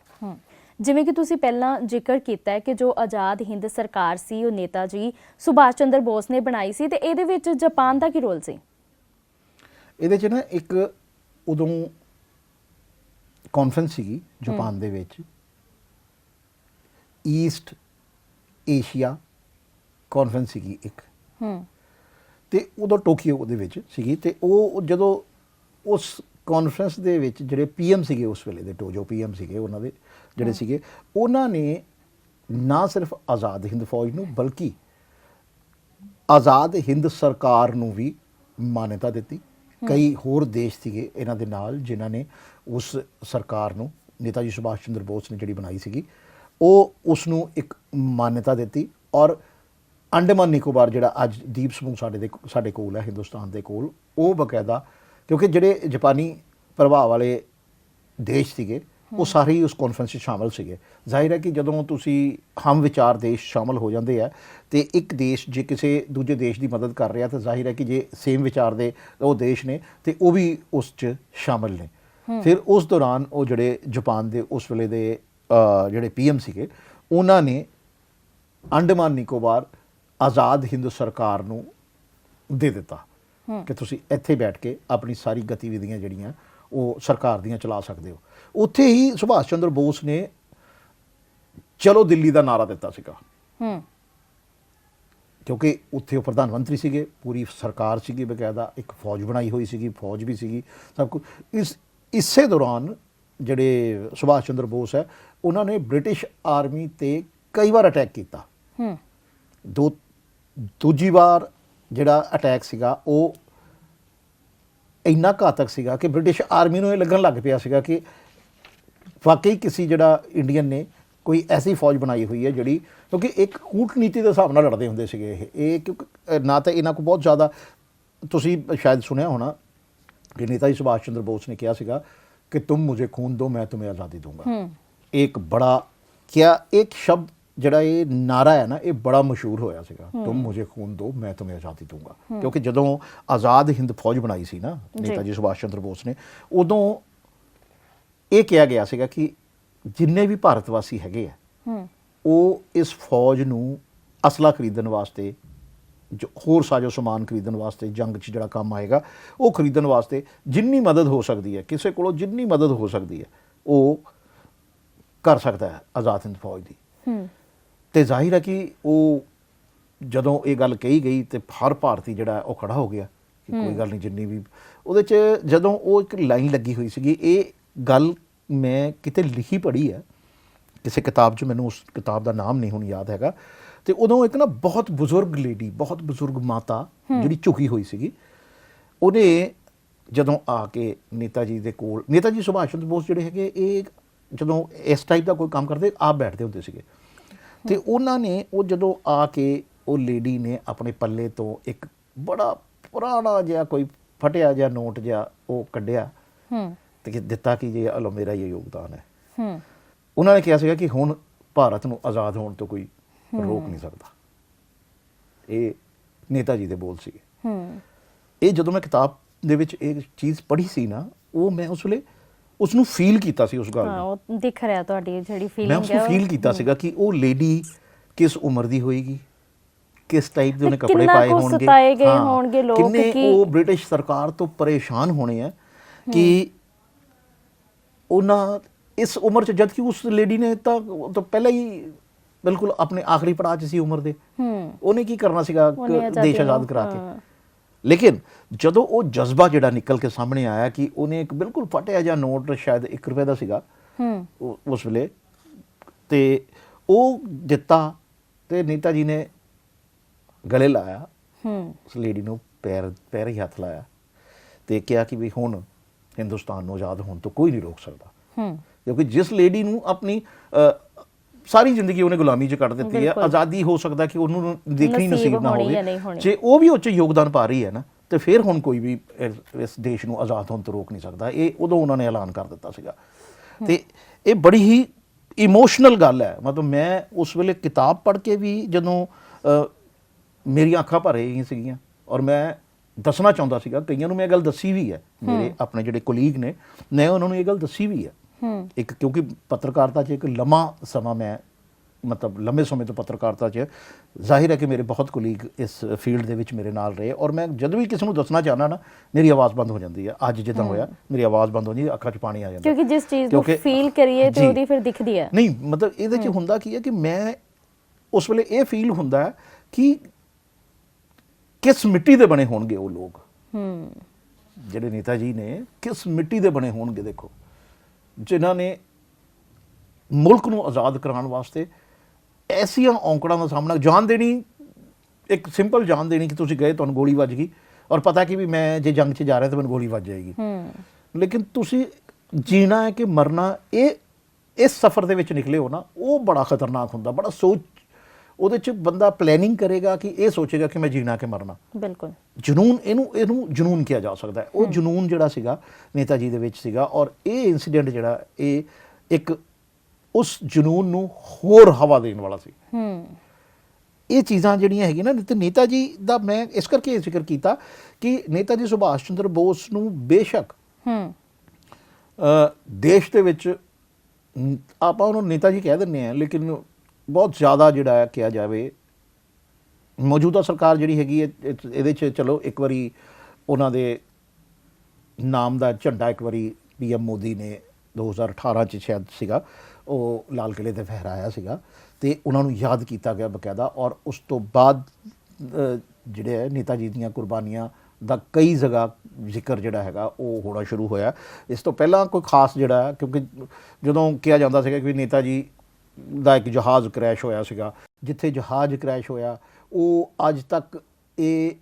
ਜਿਵੇਂ ਕਿ ਤੁਸੀਂ ਪਹਿਲਾਂ ਜ਼ਿਕਰ ਕੀਤਾ ਹੈ ਕਿ ਜੋ ਆਜ਼ਾਦ ਹਿੰਦ ਸਰਕਾਰ ਸੀ ਉਹ ਨੇਤਾ ਜੀ ਸੁਭਾਸ਼ ਚੰਦਰ ਬੋਸ ਨੇ ਬਣਾਈ ਸੀ, ਤੇ ਇਹਦੇ ਵਿੱਚ ਜਾਪਾਨ ਦਾ ਕੀ ਰੋਲ ਸੀ? ਇਹਦੇ 'ਚ ਨਾ ਇੱਕ ਉਦੋਂ ਕਾਨਫਰੰਸ ਸੀਗੀ ਜਾਪਾਨ ਦੇ ਵਿੱਚ, ਈਸਟ ਏਸ਼ੀਆ ਕਾਨਫਰੰਸ ਸੀਗੀ ਇੱਕ, ਤੇ ਉਦੋਂ ਟੋਕੀਓ ਦੇ ਵਿੱਚ ਸੀਗੀ। ਤੇ ਉਹ ਜਦੋਂ ਉਸ ਕਾਨਫਰੰਸ ਦੇ ਵਿੱਚ ਜਿਹੜੇ ਪੀਐਮ ਸੀਗੇ ਉਸ ਵੇਲੇ ਦੇ, ਟੋਜੋ ਪੀਐਮ ਸੀਗੇ ਉਹਨਾਂ ਦੇ ਜਿਹੜੇ ਸੀਗੇ, ਉਹਨਾਂ ਨੇ ਨਾ ਸਿਰਫ ਆਜ਼ਾਦ ਹਿੰਦ ਫੌਜ ਨੂੰ ਬਲਕਿ ਆਜ਼ਾਦ ਹਿੰਦ ਸਰਕਾਰ ਨੂੰ ਵੀ ਮਾਨਤਾ ਦਿੱਤੀ। ਕਈ ਹੋਰ ਦੇਸ਼ ਸੀਗੇ ਇਹਨਾਂ ਦੇ ਨਾਲ ਜਿਨ੍ਹਾਂ ਨੇ ਉਸ ਸਰਕਾਰ ਨੂੰ, ਨੇਤਾ ਜੀ ਸੁਭਾਸ਼ ਚੰਦਰ ਬੋਸ ਨੇ ਜਿਹੜੀ ਬਣਾਈ ਸੀਗੀ, ਉਹ ਉਸ ਨੂੰ ਇੱਕ ਮਾਨਤਾ ਦਿੱਤੀ। ਔਰ ਅੰਡੇਮਾਨ ਨਿਕੋਬਾਰ ਜਿਹੜਾ ਅੱਜ ਦੀਪ ਸਮੂਹ ਸਾਡੇ ਕੋਲ ਹੈ ਹਿੰਦੁਸਤਾਨ ਦੇ ਕੋਲ, ਉਹ ਬਕਾਇਦਾ, ਕਿਉਂਕਿ ਜਿਹੜੇ ਜਾਪਾਨੀ ਪ੍ਰਭਾਵ ਵਾਲੇ ਦੇਸ਼ ਸੀਗੇ ਉਹ ਸਾਰੇ ਹੀ ਉਸ ਕਾਨਫਰੰਸ 'ਚ ਸ਼ਾਮਲ ਸੀਗੇ। ਜ਼ਾਹਿਰ ਹੈ ਕਿ ਜਦੋਂ ਤੁਸੀਂ ਹਮ ਵਿਚਾਰ ਦੇਸ਼ ਸ਼ਾਮਲ ਹੋ ਜਾਂਦੇ ਆ ਤੇ ਇੱਕ ਦੇਸ਼ ਜੇ ਕਿਸੇ ਦੂਜੇ ਦੇਸ਼ ਦੀ ਮਦਦ ਕਰ ਰਿਹਾ, ਤਾਂ ਜ਼ਾਹਿਰ ਹੈ ਕਿ ਜੇ ਸੇਮ ਵਿਚਾਰ ਦੇ ਉਹ ਦੇਸ਼ ਨੇ ਤੇ ਉਹ ਵੀ ਉਸ 'ਚ ਸ਼ਾਮਲ ਨੇ। ਫਿਰ ਉਸ ਦੌਰਾਨ ਉਹ ਜਿਹੜੇ ਜਾਪਾਨ ਦੇ ਉਸ ਵੇਲੇ ਦੇ ਜਿਹੜੇ ਪੀਐਮ ਸੀਗੇ, ਉਹਨਾਂ ਨੇ ਅੰਡੇਮਾਨ ਨਿਕੋਬਾਰ ਆਜ਼ਾਦ ਹਿੰਦ ਸਰਕਾਰ ਨੂੰ ਦੇ ਦਿੱਤਾ ਕਿ ਤੁਸੀਂ ਇੱਥੇ ਬੈਠ ਕੇ ਆਪਣੀ ਸਾਰੀ ਗਤੀਵਿਧੀਆਂ ਜਿਹੜੀਆਂ ਉਹ ਸਰਕਾਰ ਦੀਆਂ ਚਲਾ ਸਕਦੇ ਹੋ। ਉੱਥੇ ਹੀ ਸੁਭਾਸ਼ ਚੰਦਰ ਬੋਸ ਨੇ ਚਲੋ ਦਿੱਲੀ ਦਾ ਨਾਰਾ ਦਿੱਤਾ ਸੀਗਾ, ਕਿਉਂਕਿ ਉੱਥੇ ਉਹ ਪ੍ਰਧਾਨ ਮੰਤਰੀ ਸੀਗੇ, ਪੂਰੀ ਸਰਕਾਰ ਸੀਗੀ, ਬਕਾਇਦਾ ਇੱਕ ਫੌਜ ਬਣਾਈ ਹੋਈ ਸੀਗੀ, ਫੌਜ ਵੀ ਸੀਗੀ, ਸਭ ਕੁਝ। ਇਸੇ ਦੌਰਾਨ ਜਿਹੜੇ ਸੁਭਾਸ਼ ਚੰਦਰ ਬੋਸ ਹੈ, ਉਹਨਾਂ ਨੇ ਬ੍ਰਿਟਿਸ਼ ਆਰਮੀ ਤੇ ਕਈ ਵਾਰ ਅਟੈਕ ਕੀਤਾ। ਦੂਜੀ ਵਾਰ ਜਿਹੜਾ ਅਟੈਕ ਸੀਗਾ ਉਹ ਇੰਨਾ ਘਾਤਕ ਸੀਗਾ ਕਿ ਬ੍ਰਿਟਿਸ਼ ਆਰਮੀ ਨੂੰ ਇਹ ਲੱਗਣ ਲੱਗ ਪਿਆ ਸੀਗਾ ਕਿ ਵਾਕਈ ਕਿਸੇ ਜਿਹੜਾ ਇੰਡੀਅਨ ਨੇ ਕੋਈ ਐਸੀ ਫੌਜ ਬਣਾਈ ਹੋਈ ਹੈ ਜਿਹੜੀ, ਕਿਉਂਕਿ ਇੱਕ ਕੂਟਨੀਤੀ ਦੇ ਹਿਸਾਬ ਨਾਲ ਲੜਦੇ ਹੁੰਦੇ ਸੀਗੇ ਇਹ ਕਿਉਂਕਿ ਨਾ ਤਾਂ ਇਹਨਾਂ ਕੋਲ ਬਹੁਤ ਜ਼ਿਆਦਾ, ਤੁਸੀਂ ਸ਼ਾਇਦ ਸੁਣਿਆ ਹੋਣਾ ਕਿ ਨੇਤਾ ਜੀ ਸੁਭਾਸ਼ ਚੰਦਰ ਬੋਸ ਨੇ ਕਿਹਾ ਸੀਗਾ ਕਿ ਤੁਮ ਮੁਝੇ ਖੂਨ ਦੋ ਮੈਂ तुम्हें आज़ादी दूंगा। एक बड़ा क्या एक शब्द ਜਿਹੜਾ ਇਹ ਨਾਰਾ ਹੈ ਨਾ, ਇਹ ਬੜਾ ਮਸ਼ਹੂਰ ਹੋਇਆ ਸੀਗਾ, ਤੁਮ ਮੁਝੇ ਖੂਨ ਦੋ ਮੈਂ तुम्हें आज़ादी दूंगा। ਕਿਉਂਕਿ ਜਦੋਂ ਆਜ਼ਾਦ ਹਿੰਦ ਫੌਜ ਬਣਾਈ ਸੀ ਨਾ ਨੇਤਾ ਜੀ ਸੁਭਾਸ਼ ਚੰਦਰ ਬੋਸ ਨੇ, ਉਦੋਂ ਇਹ ਕਿਹਾ ਗਿਆ ਸੀਗਾ ਕਿ ਜਿੰਨੇ ਵੀ ਭਾਰਤ ਵਾਸੀ ਹੈਗੇ ਆ ਉਹ ਇਸ ਫੌਜ ਨੂੰ ਅਸਲਾ ਖਰੀਦਣ ਵਾਸਤੇ, ਜੋ ਹੋਰ ਸਾਜੋ ਸਮਾਨ ਖਰੀਦਣ ਵਾਸਤੇ, ਜੰਗ 'ਚ ਜਿਹੜਾ ਕੰਮ ਆਏਗਾ ਉਹ ਖਰੀਦਣ ਵਾਸਤੇ ਜਿੰਨੀ ਮਦਦ ਹੋ ਸਕਦੀ ਹੈ, ਕਿਸੇ ਕੋਲੋਂ ਜਿੰਨੀ ਮਦਦ ਹੋ ਸਕਦੀ ਹੈ ਉਹ ਕਰ ਸਕਦਾ ਹੈ ਆਜ਼ਾਦ ਹਿੰਦ ਫੌਜ ਦੀ। ਤੇ ਜ਼ਾਹਿਰ ਹੈ ਕਿ ਉਹ ਜਦੋਂ ਇਹ ਗੱਲ ਕਹੀ ਗਈ ਤੇ ਹਰ ਭਾਰਤੀ ਜਿਹੜਾ ਉਹ ਖੜਾ ਹੋ ਗਿਆ ਕਿ ਕੋਈ ਗੱਲ ਨਹੀਂ, ਜਿੰਨੀ ਵੀ ਉਹਦੇ 'ਚ ਜਦੋਂ ਉਹ ਇੱਕ ਲਾਈਨ ਲੱਗੀ ਹੋਈ ਸੀਗੀ, ਇਹ ਗੱਲ ਮੈਂ ਕਿਤੇ ਲਿਖੀ ਪੜ੍ਹੀ ਹੈ ਕਿਸੇ ਕਿਤਾਬ 'ਚ, ਮੈਨੂੰ ਉਸ ਕਿਤਾਬ ਦਾ ਨਾਮ ਨਹੀਂ ਹੁਣ ਯਾਦ ਹੈਗਾ। ਤੇ ਉਦੋਂ ਇੱਕ ਨਾ ਬਹੁਤ ਬਜ਼ੁਰਗ ਲੇਡੀ, ਬਹੁਤ ਬਜ਼ੁਰਗ ਮਾਤਾ ਜਿਹੜੀ ਝੁਕੀ ਹੋਈ ਸੀਗੀ, ਉਹਨੇ ਜਦੋਂ ਆ ਕੇ ਨੇਤਾ ਜੀ ਦੇ ਕੋਲ, ਨੇਤਾ ਜੀ ਸੁਭਾਸ਼ ਚੰਦਰ ਬੋਸ ਜਿਹੜੇ ਹੈਗੇ ਇਹ ਜਦੋਂ ਇਸ ਟਾਈਪ ਦਾ ਕੋਈ ਕੰਮ ਕਰਦੇ ਆਪ ਬੈਠਦੇ ਹੁੰਦੇ ਸੀਗੇ, ਤੇ ਉਹਨਾਂ ਨੇ ਉਹ ਜਦੋਂ ਆ ਕੇ ਉਹ ਲੇਡੀ ਨੇ ਆਪਣੇ ਪੱਲੇ ਤੋਂ ਇੱਕ ਬੜਾ ਪੁਰਾਣਾ ਜਿਹਾ ਕੋਈ ਫਟਿਆ ਜਿਹਾ ਨੋਟ ਜਿਹਾ ਉਹ ਕੱਢਿਆ ਤੇ ਦਿੱਤਾ ਕਿ ਜੇ ਲਓ ਮੇਰਾ ਇਹ ਯੋਗਦਾਨ ਹੈ। ਉਹਨਾਂ ਨੇ ਕਿਹਾ ਸੀਗਾ ਕਿ ਹੁਣ ਭਾਰਤ ਨੂੰ ਆਜ਼ਾਦ ਹੋਣ ਤੋਂ ਕੋਈ ਰੋਕ ਨਹੀਂ ਸਕਦਾ। ਇਹ ਨੇਤਾ ਜੀ ਦੇ ਬੋਲ ਸੀਗੇ। ਇਹ ਜਦੋਂ ਮੈਂ ਕਿਤਾਬ ਦੇ ਵਿੱਚ ਇਹ ਚੀਜ਼ ਪੜ੍ਹੀ ਸੀ ਨਾ, ਉਹ ਮੈਂ ਉਸ ਵੇਲੇ ਉਸ ਨੂੰ ਫੀਲ ਕੀਤਾ ਸੀ, ਉਸ ਗੱਲ ਨੂੰ। ਉਹ ਦਿਖ ਰਿਹਾ ਤੁਹਾਡੀ ਜਿਹੜੀ ਫੀਲਿੰਗ ਮੈਂ ਉਸ ਨੂੰ ਫੀਲ ਕੀਤਾ ਸੀਗਾ ਕਿ ਉਹ ਲੇਡੀ ਕਿਸ ਉਮਰ ਦੀ ਹੋਏਗੀ, ਕਿਸ ਟਾਈਪ ਦੇ ਉਹਨੇ ਕੱਪੜੇ ਪਾਏ ਹੋਣਗੇ, ਕਿੰਨੇ ਉਹ ਬ੍ਰਿਟਿਸ਼ ਸਰਕਾਰ ਤੋਂ ਪਰੇਸ਼ਾਨ ਹੋਣੇ ਆ ਕਿ ਉਹਨਾਂ ਇਸ ਉਮਰ 'ਚ, ਜਦ ਕਿ ਉਸ ਲੇਡੀ ਨੇ ਤਾਂ ਪਹਿਲਾਂ ਹੀ ਬਿਲਕੁਲ ਆਪਣੇ ਆਖਰੀ ਪੜਾਅ 'ਚ ਸੀ ਉਮਰ ਦੇ, ਉਹਨੇ ਕੀ ਕਰਨਾ ਸੀਗਾ ਦੇਸ਼ ਆਜ਼ਾਦ ਕਰਾ ਕੇ। ਲੇਕਿਨ ਜਦੋਂ ਉਹ ਜਜ਼ਬਾ ਜਿਹੜਾ ਨਿਕਲ ਕੇ ਸਾਹਮਣੇ ਆਇਆ ਕਿ ਉਹਨੇ ਇੱਕ ਬਿਲਕੁਲ ਫਟਿਆ ਜਿਹਾ ਨੋਟ, ਸ਼ਾਇਦ 1 ਰੁਪਏ ਦਾ ਸੀਗਾ ਉਸ ਵੇਲੇ, ਤੇ ਉਹ ਦਿੱਤਾ ਤੇ ਨੇਤਾ ਜੀ ਨੇ ਗਲੇ ਲਾਇਆ ਉਸ ਲੇਡੀ ਨੂੰ, ਪੈਰ ਹੀ ਹੱਥ ਲਾਇਆ ਤੇ ਕਿਹਾ ਕਿ ਵੀ ਹੁਣ ਹਿੰਦੁਸਤਾਨ ਨੂੰ ਆਜ਼ਾਦ ਹੋਣ ਤੋਂ ਕੋਈ ਨਹੀਂ ਰੋਕ ਸਕਦਾ। ਕਿਉਂਕਿ ਜਿਸ ਲੇਡੀ ਨੂੰ ਆਪਣੀ ਸਾਰੀ ਜ਼ਿੰਦਗੀ ਉਹਨੇ ਗੁਲਾਮੀ 'ਚ ਕੱਢ ਦਿੱਤੀ ਹੈ, ਆਜ਼ਾਦੀ ਹੋ ਸਕਦਾ ਕਿ ਉਹਨੂੰ ਦੇਖਣੀ ਨਸੀਬ ਨਾ ਹੋਵੇ, ਜੇ ਉਹ ਵੀ ਉਹ 'ਚ ਯੋਗਦਾਨ ਪਾ ਰਹੀ ਹੈ ਨਾ, ਤੇ ਫਿਰ ਹੁਣ ਕੋਈ ਵੀ ਇਸ ਦੇਸ਼ ਨੂੰ ਆਜ਼ਾਦ ਹੋਣ ਤੋਂ ਰੋਕ ਨਹੀਂ ਸਕਦਾ। ਇਹ ਉਦੋਂ ਉਹਨਾਂ ਨੇ ਐਲਾਨ ਕਰ ਦਿੱਤਾ ਸੀਗਾ। ਤੇ ਇਹ ਬੜੀ ਹੀ ਇਮੋਸ਼ਨਲ ਗੱਲ ਹੈ। ਮਤਲਬ ਮੈਂ ਉਸ ਵੇਲੇ ਕਿਤਾਬ ਪੜ੍ਹ ਕੇ ਵੀ ਜਦੋਂ ਮੇਰੀਆਂ ਅੱਖਾਂ ਭਰ ਰਹੀਆਂ ਸੀਗੀਆਂ, ਔਰ ਮੈਂ ਦੱਸਣਾ ਚਾਹੁੰਦਾ ਸੀਗਾ, ਕਈਆਂ ਨੂੰ ਮੈਂ ਇਹ ਗੱਲ ਦੱਸੀ ਵੀ ਹੈ, ਮੇਰੇ ਆਪਣੇ ਜਿਹੜੇ ਕੋਲੀਗ ਨੇ, ਮੈਂ ਉਹਨਾਂ ਨੂੰ ਇਹ ਗੱਲ ਦੱਸੀ ਵੀ ਹੈ ਇੱਕ ਕਿਉਂਕਿ ਪੱਤਰਕਾਰਤਾ 'ਚ ਇੱਕ ਲੰਮਾ ਸਮਾਂ ਮੈਂ ਮਤਲਬ ਲੰਮੇ ਸਮੇਂ ਤੋਂ ਪੱਤਰਕਾਰਤਾ 'ਚ ਜ਼ਾਹਿਰ ਹੈ ਕਿ ਮੇਰੇ ਬਹੁਤ ਕੁਲੀਗ ਇਸ ਫੀਲਡ ਦੇ ਵਿੱਚ ਮੇਰੇ ਨਾਲ ਰਹੇ, ਔਰ ਮੈਂ ਜਦੋਂ ਵੀ ਕਿਸੇ ਨੂੰ ਦੱਸਣਾ ਚਾਹਨਾ ਨਾ ਮੇਰੀ ਆਵਾਜ਼ ਬੰਦ ਹੋ ਜਾਂਦੀ ਹੈ। ਅੱਜ ਜਿੱਦਾਂ ਹੋਇਆ ਮੇਰੀ ਆਵਾਜ਼ ਬੰਦ ਹੋ ਜਾਂਦੀ, ਅੱਖਾਂ 'ਚ ਪਾਣੀ ਆ ਜਾਂਦਾ, ਕਿਉਂਕਿ ਜਿਸ ਚੀਜ਼ ਨੂੰ ਫੀਲ ਕਰੀਏ ਤੇ ਉਹਦੀ ਫਿਰ ਦਿਖਦੀ ਹੈ। ਨਹੀਂ ਮਤਲਬ ਇਹਦੇ 'ਚ ਹੁੰਦਾ ਕੀ ਹੈ ਕਿ ਮੈਂ ਉਸ ਵੇਲੇ ਇਹ ਫੀਲ ਹੁੰਦਾ ਹੈ ਕਿ ਕਿਸ ਮਿੱਟੀ ਦੇ ਬਣੇ ਹੋਣਗੇ ਉਹ ਲੋਕ ਜਿਹੜੇ ਨੇਤਾ ਜੀ ਨੇ, ਕਿਸ ਮਿੱਟੀ ਦੇ ਬਣੇ ਹੋਣਗੇ। ਦੇਖੋ ਜਿਨ੍ਹਾਂ ਨੇ ਮੁਲਕ ਨੂੰ ਆਜ਼ਾਦ ਕਰਾਉਣ ਵਾਸਤੇ ਐਸੀਆਂ ਔਂਕੜਾਂ ਦਾ ਸਾਹਮਣਾ, ਜਾਨ ਦੇਣੀ, ਇੱਕ ਸਿੰਪਲ ਜਾਨ ਦੇਣੀ ਕਿ ਤੁਸੀਂ ਗਏ, ਤੁਹਾਨੂੰ ਗੋਲੀ ਵੱਜ ਗਈ ਔਰ ਪਤਾ ਕਿ ਵੀ ਮੈਂ ਜੇ ਜੰਗ 'ਚ ਜਾ ਰਿਹਾ ਤਾਂ ਮੈਨੂੰ ਗੋਲੀ ਵੱਜ ਜਾਏਗੀ, ਲੇਕਿਨ ਤੁਸੀਂ ਜੀਣਾ ਹੈ ਕਿ ਮਰਨਾ, ਇਹ ਇਸ ਸਫ਼ਰ ਦੇ ਵਿੱਚ ਨਿਕਲੇ ਹੋ ਨਾ, ਉਹ ਬੜਾ ਖਤਰਨਾਕ ਹੁੰਦਾ। ਬੜਾ ਸੋਚ, ਉਹਦੇ 'ਚ ਬੰਦਾ ਪਲੈਨਿੰਗ ਕਰੇਗਾ ਕਿ ਇਹ ਸੋਚੇਗਾ ਕਿ ਮੈਂ ਜੀਣਾ ਕਿ ਮਰਨਾ। ਬਿਲਕੁਲ ਜਨੂਨ, ਇਹਨੂੰ ਜਨੂਨ ਕਿਹਾ ਜਾ ਸਕਦਾ ਹੈ। ਉਹ ਜਨੂਨ ਜਿਹੜਾ ਸੀਗਾ ਨੇਤਾ ਜੀ ਦੇ ਵਿੱਚ ਸੀਗਾ, ਔਰ ਇਹ ਇਨਸੀਡੈਂਟ ਜਿਹੜਾ ਇਹ ਇੱਕ ਉਸ ਜਨੂਨ ਨੂੰ ਹੋਰ ਹਵਾ ਦੇਣ ਵਾਲਾ ਸੀ। ਇਹ ਚੀਜ਼ਾਂ ਜਿਹੜੀਆਂ ਹੈਗੀਆਂ ਨਾ, ਤੇ ਨੇਤਾ ਜੀ ਦਾ ਮੈਂ ਇਸ ਕਰਕੇ ਇਹ ਜ਼ਿਕਰ ਕੀਤਾ ਕਿ ਨੇਤਾ ਜੀ ਸੁਭਾਸ਼ ਚੰਦਰ ਬੋਸ ਨੂੰ ਬੇਸ਼ੱਕ ਦੇਸ਼ ਦੇ ਵਿੱਚ ਆਪਾਂ ਉਹਨੂੰ ਨੇਤਾ ਜੀ ਕਹਿ ਦਿੰਦੇ ਹਾਂ, ਲੇਕਿਨ ਬਹੁਤ ਜ਼ਿਆਦਾ ਜਿਹੜਾ ਹੈ ਕਿਹਾ ਜਾਵੇ, ਮੌਜੂਦਾ ਸਰਕਾਰ ਜਿਹੜੀ ਹੈਗੀ ਹੈ ਇਹਦੇ 'ਚ ਚਲੋ ਇੱਕ ਵਾਰੀ ਉਹਨਾਂ ਦੇ ਨਾਮ ਦਾ ਝੰਡਾ ਇੱਕ ਵਾਰੀ PM ਮੋਦੀ ਨੇ 2018 'ਚ ਸ਼ਾਇਦ ਸੀਗਾ, ਉਹ ਲਾਲ ਕਿਲ੍ਹੇ 'ਤੇ ਫਹਿਰਾਇਆ ਸੀਗਾ ਤੇ ਉਹਨਾਂ ਨੂੰ ਯਾਦ ਕੀਤਾ ਗਿਆ ਬਕਾਇਦਾ। ਔਰ ਉਸ ਤੋਂ ਬਾਅਦ ਜਿਹੜੇ ਹੈ ਨੇਤਾ ਜੀ ਦੀਆਂ ਕੁਰਬਾਨੀਆਂ ਦਾ ਕਈ ਜਗ੍ਹਾ ਜ਼ਿਕਰ ਜਿਹੜਾ ਹੈਗਾ ਉਹ ਹੋਣਾ ਸ਼ੁਰੂ ਹੋਇਆ। ਇਸ ਤੋਂ ਪਹਿਲਾਂ ਕੋਈ ਖਾਸ ਜਿਹੜਾ ਹੈ, ਕਿਉਂਕਿ ਜਦੋਂ ਕਿਹਾ ਜਾਂਦਾ ਸੀਗਾ ਕਿ ਨੇਤਾ ਜੀ ਦਾ ਇੱਕ ਜਹਾਜ਼ ਕ੍ਰੈਸ਼ ਹੋਇਆ ਸੀਗਾ, ਜਿੱਥੇ ਜਹਾਜ਼ ਕ੍ਰੈਸ਼ ਹੋਇਆ ਉਹ ਅੱਜ ਤੱਕ ਇਹ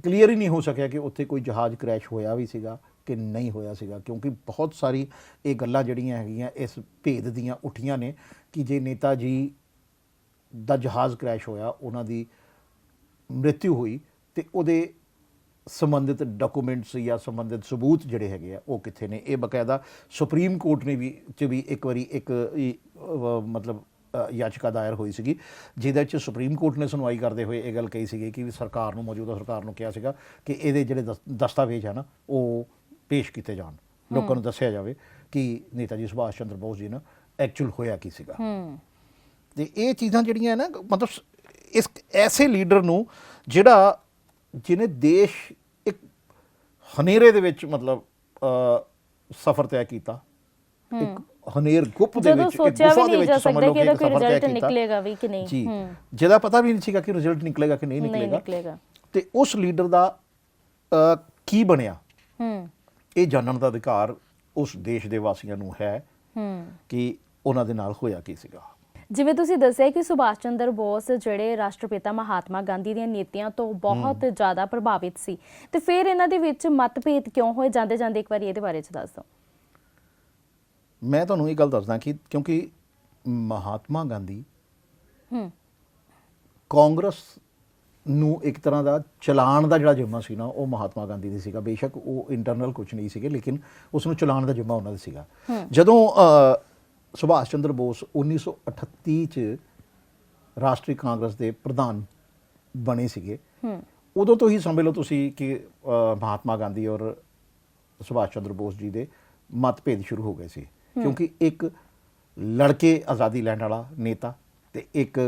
ਕਲੀਅਰ ਹੀ ਨਹੀਂ ਹੋ ਸਕਿਆ ਕਿ ਉੱਥੇ ਕੋਈ ਜਹਾਜ਼ ਕ੍ਰੈਸ਼ ਹੋਇਆ ਵੀ ਸੀਗਾ ਕਿ ਨਹੀਂ ਹੋਇਆ ਸੀਗਾ, ਕਿਉਂਕਿ ਬਹੁਤ ਸਾਰੀ ਇਹ ਗੱਲਾਂ ਜਿਹੜੀਆਂ ਹੈਗੀਆਂ ਇਸ ਭੇਦ ਦੀਆਂ ਉੱਠੀਆਂ ਨੇ ਕਿ ਜੇ ਨੇਤਾ ਜੀ ਦਾ ਜਹਾਜ਼ ਕ੍ਰੈਸ਼ ਹੋਇਆ, ਉਹਨਾਂ ਦੀ ਮ੍ਰਿਤਿੂ ਹੋਈ, ਤੇ ਉਹਦੇ ਸੰਬੰਧਿਤ ਡਾਕੂਮੈਂਟਸ ਜਾਂ ਸੰਬੰਧਿਤ ਸਬੂਤ ਜਿਹੜੇ ਹੈਗੇ ਆ ਉਹ ਕਿੱਥੇ ਨੇ। ਇਹ ਬਕਾਇਦਾ ਸੁਪਰੀਮ ਕੋਰਟ ਨੇ ਵੀ ਇੱਕ ਵਾਰੀ ਇੱਕ ਮਤਲਬ ਯਾਚਕਾ ਦਾਇਰ ਹੋਈ ਸੀਗੀ, ਜਿਹਦੇ 'ਚ ਸੁਪਰੀਮ ਕੋਰਟ ਨੇ ਸੁਣਵਾਈ ਕਰਦੇ ਹੋਏ ਇਹ ਗੱਲ ਕਹੀ ਸੀਗੀ ਕਿ ਸਰਕਾਰ ਨੂੰ, ਮੌਜੂਦਾ ਸਰਕਾਰ ਨੂੰ ਕਿਹਾ ਸੀਗਾ ਕਿ ਇਹਦੇ ਜਿਹੜੇ ਦਸਤਾਵੇਜ਼ ਹੈ ਨਾ ਉਹ ਪੇਸ਼ ਕੀਤੇ ਜਾਣ, ਲੋਕਾਂ ਨੂੰ ਦੱਸਿਆ ਜਾਵੇ ਕਿ ਨੇਤਾ ਜੀ ਸੁਭਾਸ਼ ਚੰਦਰ ਬੋਸ ਜੀ ਨਾਲ ਐਕਚੁਅਲ ਹੋਇਆ ਕੀ ਸੀਗਾ। ਤੇ ਇਹ ਚੀਜ਼ਾਂ ਜਿਹੜੀਆਂ ਨਾ, ਮਤਲਬ ਇਸ ਐਸੇ ਲੀਡਰ ਨੂੰ ਜਿਹੜਾ ਜਿਹਨੇ ਦੇਸ਼ ਇੱਕ ਹਨੇਰੇ ਦੇ ਵਿੱਚ ਮਤਲਬ ਸਫ਼ਰ ਤੈਅ ਕੀਤਾ, ਇੱਕ ਹਨੇਰ ਗੁੱਪ ਦੇ ਵਿੱਚ, ਇੱਕ ਗੁਫਾ ਦੇ ਵਿੱਚ ਸਮਝ ਲਓ ਕਿ ਇੱਕ ਸਫ਼ਰ ਤੈਅ ਕੀਤਾ, ਨਿਕਲੇਗਾ ਵੀ ਕਿ ਨਹੀਂ ਜੀ, ਜਿਹਦਾ ਪਤਾ ਵੀ ਨਹੀਂ ਸੀਗਾ ਕਿ ਰਿਜ਼ਲਟ ਨਿਕਲੇਗਾ ਕਿ ਨਹੀਂ ਨਿਕਲੇਗਾ, ਤੇ ਉਸ ਲੀਡਰ ਦਾ ਕੀ ਬਣਿਆ, ਇਹ ਜਾਣਨ ਦਾ ਅਧਿਕਾਰ ਉਸ ਦੇਸ਼ ਦੇ ਵਾਸੀਆਂ ਨੂੰ ਹੈ ਕਿ ਉਹਨਾਂ ਦੇ ਨਾਲ ਹੋਇਆ ਕੀ ਸੀਗਾ। ਜਿਵੇਂ ਤੁਸੀਂ ਦੱਸਿਆ ਕਿ ਸੁਭਾਸ਼ ਚੰਦਰ ਬੋਸ ਜਿਹੜੇ ਰਾਸ਼ਟਰਪਿਤਾ ਮਹਾਤਮਾ ਗਾਂਧੀ ਦੀਆਂ ਨੀਤੀਆਂ ਤੋਂ ਬਹੁਤ ਜ਼ਿਆਦਾ ਪ੍ਰਭਾਵਿਤ ਸੀ, ਤੇ ਫਿਰ ਇਹਨਾਂ ਦੇ ਵਿੱਚ ਮਤਭੇਦ ਕਿਉਂ ਹੋਏ? ਜਾਂਦੇ ਜਾਂਦੇ ਇੱਕ ਵਾਰੀ ਇਹਦੇ ਬਾਰੇ ਚ ਦੱਸ ਦਿਓ। ਮੈਂ ਤੁਹਾਨੂੰ ਇਹ ਗੱਲ ਦੱਸਦਾ ਕਿ ਕਿਉਂਕਿ ਮਹਾਤਮਾ ਗਾਂਧੀ ਕਾਂਗਰਸ ਨੂੰ ਇੱਕ ਤਰ੍ਹਾਂ ਦਾ ਚਲਾਉਣ ਦਾ ਜਿਹੜਾ ਜ਼ਿੰਮਾ ਸੀ ਨਾ, ਉਹ ਮਹਾਤਮਾ ਗਾਂਧੀ ਦੀ ਸੀਗਾ। ਬੇਸ਼ੱਕ ਉਹ ਇੰਟਰਨਲ ਕੁਝ ਨਹੀਂ ਸੀਗੇ, ਲੇਕਿਨ ਉਸ ਨੂੰ ਚਲਾਉਣ ਦਾ ਜ਼ਿੰਮਾ ਉਹਨਾਂ ਦਾ ਸੀਗਾ। ਜਦੋਂ ਸੁਭਾਸ਼ ਚੰਦਰ ਬੋਸ 1938 'ਚ ਰਾਸ਼ਟਰੀ ਕਾਂਗਰਸ ਦੇ ਪ੍ਰਧਾਨ ਬਣੇ ਸੀਗੇ, ਉਦੋਂ ਤੋਂ ਹੀ ਸਮਝ ਲਓ ਤੁਸੀਂ ਕਿ ਮਹਾਤਮਾ ਗਾਂਧੀ ਔਰ ਸੁਭਾਸ਼ ਚੰਦਰ ਬੋਸ ਜੀ ਦੇ ਮਤਭੇਦ ਸ਼ੁਰੂ ਹੋ ਗਏ ਸੀ, ਕਿਉਂਕਿ ਇੱਕ ਲੜਕੇ ਆਜ਼ਾਦੀ ਲੈਣ ਵਾਲਾ ਨੇਤਾ ਤੇ ਇੱਕ